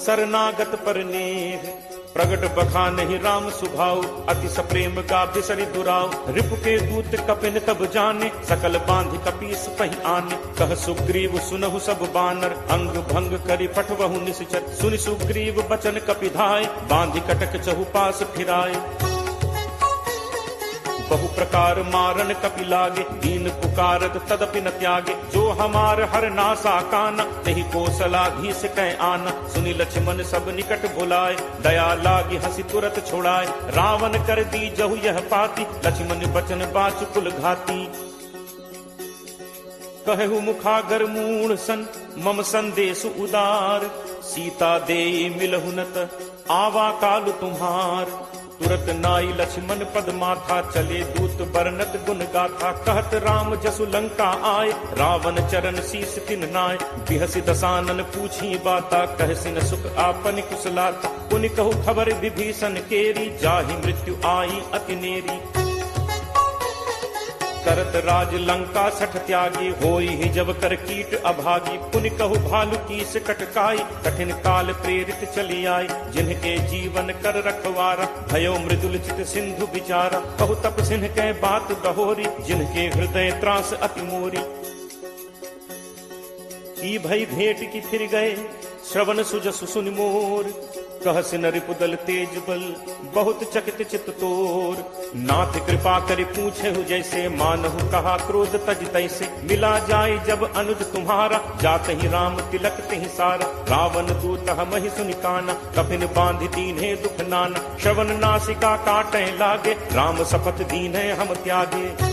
शरणागत पर नेह। प्रगट बखा नहीं राम सुभाव, अति सप्रेम का बिसरि दुराव। रिपु के दूत कपिन तब जाने, सकल बांध कपीस पही आने। कह सुग्रीव सुनहु सब बानर, अंग भंग करि पठवहु निश्चर। सुनि सुग्रीव बचन कपिधाय, बांधि कटक चहुपास फिराए। बहु प्रकार मारन कपि लागे, दीन पुकारत तदपि न त्यागे। जो हमार हर नासा काना, तेहि कौशलाधीश कह आना। सुनि लक्ष्मण सब निकट बुलाए, दया लागी हंसी तुरत छोड़ाए। रावण कर दी जहु यह पाती, लक्ष्मण बचन बाचुकुल घाती। कहु मुखागर मूढ़ सन, मम संदेश उदार। सीता दे मिलहु नत, आवा काल तुम्हार। तुरत नाई लक्ष्मण पद माथा, चले दूत बरनत गुण गाथा। कहत राम जसु लंका आए, रावण चरण शीस तिन नाय। बिहसि दसानन पूछी बाता, कहसिन सुख आपन कुशलाता। पुनि कहु खबर विभीषण केरी, जाहि मृत्यु आई अति नेरी। करत राज लंका सठ त्यागी, होई ही जब कर कीट अभागी। पुनि कहु भालु कीस कटकाई, कठिन काल प्रेरित चली आई। जिनके जीवन कर रखवारा, भयो मृदुल चित सिंधु विचारा। कहु तप सिंह के बात बहोरी, जिनके हृदय त्रास अति मोरी। की भई भेंट की फिर गए, श्रवण सुजसु सुनि मोर। कहसिन रिपुदल तेज बल, बहुत चकित चित तोर। नाथ कृपा करि पूछे हु जैसे, मानहु कहा क्रोध तज तैसे। मिला जाय जब अनुज तुम्हारा, जात ही राम तिलक तिहि सारा। रावण दूत हमहि सुनि काना, कपिन बांधि दीन्हे दुख नाना। श्रवण नासिका काटे लागे, राम शपथ दीन्हे हम त्यागे।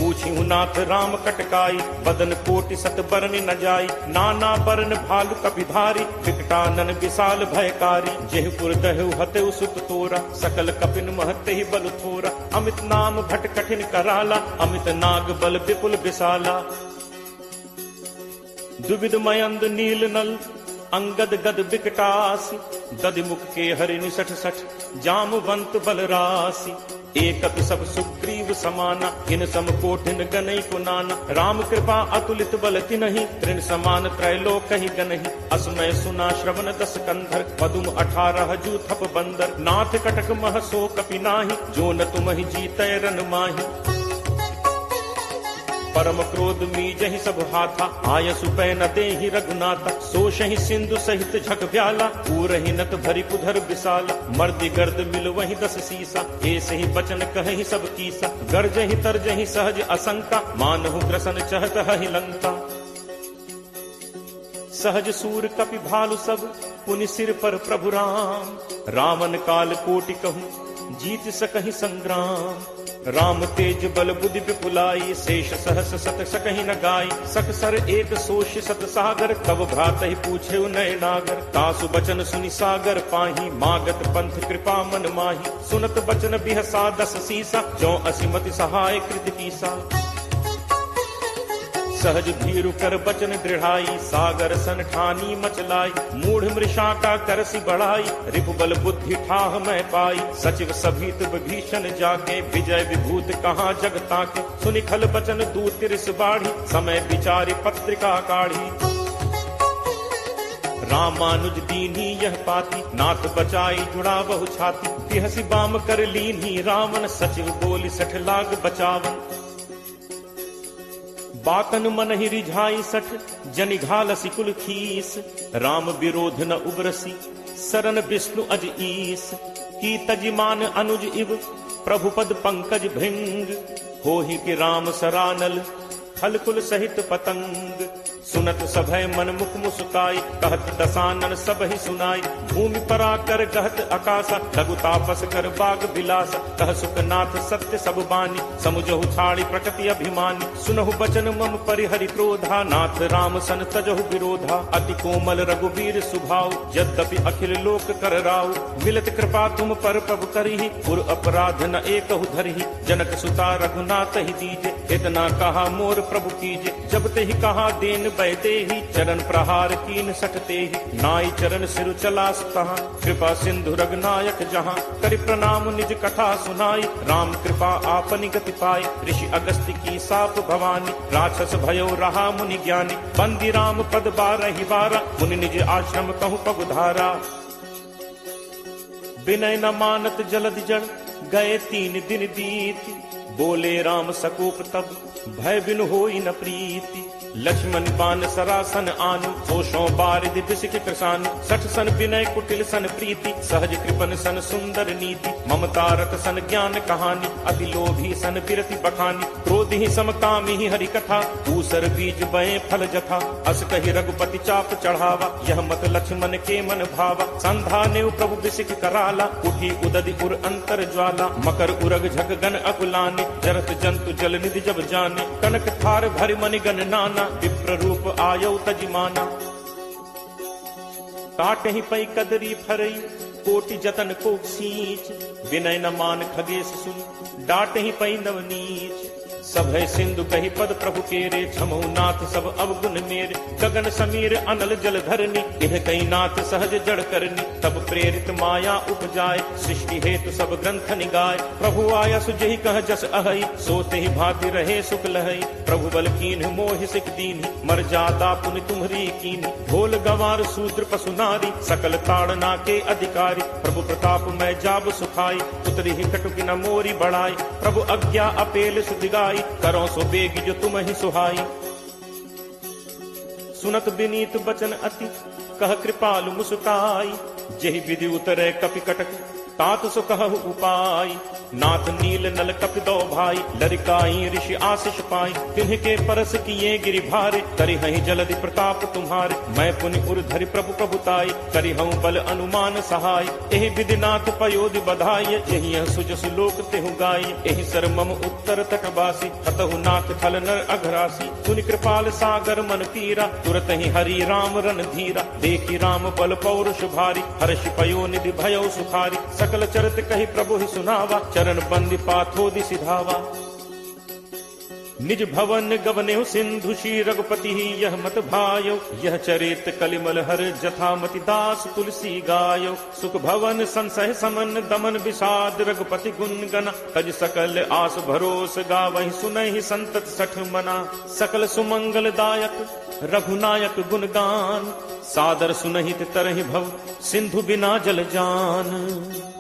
पूछिहु नाथ राम कटकाई, बदन कोटि सत बरन न जाई। नाना बरन भालु कपिधारी, विकटानन विशाल भयकारी। जेहपुर दहु हतेउ सुत तोरा, सकल कपिन महते ही बल थोरा। अमित नाम भट कठिन कराला, अमित नाग बल विपुल विशाला। दुविध मयंद नील नल, अंगद गद विकटासी। दधिमुख के हरि निसठ सठ, जामवंत बल राशि। एकत सब सुग्रीव समाना, इन सम कोठिन गनई को नाना। राम कृपा अतुलित बल तिनहि, तृण समान त्रैलोक ही गनहि। असमय सुना श्रवण दस कंधर, पदुम 18 जू थप बंदर। नाथ कटक मह सो कपि नाहि, जो न तुमहि जीतै रन माहि। परम क्रोध मीजहि सब हाथा, आयसु पै न देहि रघुनाथा। सोषहि सिंधु सहित झक ब्याला, पूरहि नत भरि पुधर विशाला। मर्दि गर्द मिल वहि 10 सीसा, ऐसे ही बचन कहहि सब कीसा। गर्जहि तरजहि सहज असंका, मानहु ग्रसन चहत हहि लंका। सहज सूर कपि भालु सब, पुनि सिर पर प्रभु राम। रावण काल कोटि कहूँ, जीत सकहि संग्राम। राम तेज बल बुद्धि विपुलाई, शेष सहस सत सकहि न गाई। सकसर एक सोष सत सागर, कब भ्रात ही पूछे नय नागर। तासु बचन सुनि सागर पाही, मागत पंथ कृपा मन माही। सुनत बचन बिहसा 10 सीसा, जो असिमति सहाय कृत कीसा। सहज भीरु कर बचन दृढ़ाई, सागर सन ठानी मचलाई। मूढ़ मृषा का करसी बढ़ाई, रिपुबल बुद्धि ठाह मैं पाई। सचिव सभीत विभीषण जाके, विजय विभूत कहाँ जगता के। सुनि खल बचन दूत तिरस बाढ़ी, समय विचारि पत्रिका काढ़ी। रामानुज दीन्ही यह पाती, नाथ बचाई जुड़ा बहु छाती। तिहसी बाम कर लीन्ही रावण, सचिव बोली 60 लाग बचावन। बातन मन ही रिझाई 60, जनि घालसी कुल खीस। राम विरोध न उबरसी, सरन विष्णु अज ईस। की तजिमान अनुज इव, प्रभु पद पंकज भृंग। होहि कि राम सरानल, फल कुल सहित पतंग। सुनत सभय मन मुख मुस्काई, कहत दसानन सब ही सुनाई। भूमि परा कर कहत आकाशा, लघु तापस कर बाग बिलासा। कह सुखनाथ सत्य सब बानी, समुझहु छाड़ी प्रकृति अभिमानी। सुनहु बचन मम परिहरि क्रोधा, नाथ राम सन तजहु विरोधा। अति कोमल रघुवीर सुभाव, यद्यपि अखिल लोक कर राव। मिलत कृपा तुम पर प्रभु करिहि, पुर अपराध न एकहु धरिहि। जनक सुता रघुनाथ ही दीजे, इतना कहा मोर प्रभु कीजे। जब ते ही कहा देन बैठे ही, चरण प्रहार कीन सटते ही, नाई चरण सिर चलास तहाँ, कृपा सिंधु रघुनायक जहाँ, करि प्रणाम निज कथा सुनाई, राम कृपा आपनि गति पाई, ऋषि अगस्त्य की साप भवानी, राक्षस भयो रहा मुनि ज्ञानी, बंदी राम पद बारहि बारा, मुनि निज आश्रम कहु पगुधारा। विनय न मानत जलद जड़, गए 3 दिन बीती, बोले राम सकोप तब, भय बिनु होई न प्रीति, लक्ष्मण बान सरासन आनु, दोषों बारिद बिसिक कृषानु, 60 सन विनय कुटिल सन प्रीति, सहज कृपन सन सुंदर नीति, ममता रत सन ज्ञान कहानी, अति लोभी सन बिरति बखानी, क्रोध ही समकामी ही हरि कथा, दूसर बीज बए फल जथा, अस कहि रघुपति चाप चढ़ावा, यह मत लक्ष्मण के मन भावा, संधा ने प्रभु बिसिक कराला, उठी उदधि उर अंतर ज्वाला, मकर उरग झग गन अकुलाने, जरत जंतु जल निधि जब जाने, कनक थार भरि मनि गण नाना, विप्र रूप आयो तजिमाना, काटहि पै कदरी फरई, कोटि जतन को सींच, विनय न मान खगेश सुन, डांटहि पै नवनीच, सब है सिंधु कही पद प्रभु केरे, छमहु नाथ सब अवगुण मेरे, गगन समीर अनल जल धरनी, इह कई नाथ सहज जड़ करनी, तब प्रेरित माया उपजाए, सृष्टि हेतु सब ग्रंथ निगाए, प्रभु आया सुजहि कह जस अहई, सोते ही भांति रहे सुख लहई, प्रभु बल कीन्ह मोहि सिक दीन्हि, मर जाता पुनि तुम्हरी कीन्हि, ढोल गंवार शूद्र पशु नारी, सकल ताड़ना के अधिकारी, प्रभु प्रताप मैं जाब सुखाई, उतरी ही कटुकी न मोरी बढ़ाई, प्रभु अज्ञा अपेल सुदिगाई, करो सो बेगी जो तुम ही सुहाई, सुनत विनीत बचन अति, कह कृपालु मुस्काई, जेहि विधि उतरे कपि कटक, तात सो कहु उपाय, नाथ नील नल कपि दो भाई, लरिकाई ऋषि आशीष पाई, तिन्ह के परस किए गिरि भारे, करि हहि जलधि प्रताप तुम्हारे, मैं पुनि उर धरि प्रभु प्रभुताई, करि हूँ बल अनुमान सहाय, एहि विधि नाथ पयोधि बधाई, यही सुज सुलोक तेहु गाई, एहि सर मम उत्तर तटवासी, हतहु नाथ खल नर अघरासी, सुनि कृपाल सागर मन पीरा, तुरत ही हरि राम रन धीरा, देखी राम बल पौरुष भारी, हर्ष पयो निधि भयो सुखारी, सकल चरित कही प्रभु ही सुनावा, चरण बंदी पाथोदि सिधावा, निज भवन गवनेहु सिंधु श्री रघुपति ही यह मत भायो, यह चरित कलिमल हर जथामति दास तुलसी गायो, सुख भवन संसह समन दमन विषाद, रघुपति गुण गना, तज सकल आस भरोस गावहि, सुनहि संतत सठ मना, सकल सुमंगल दायक रघुनायक गुणगान, सादर सुनहित तरहि भव, सिंधु बिना जल जान।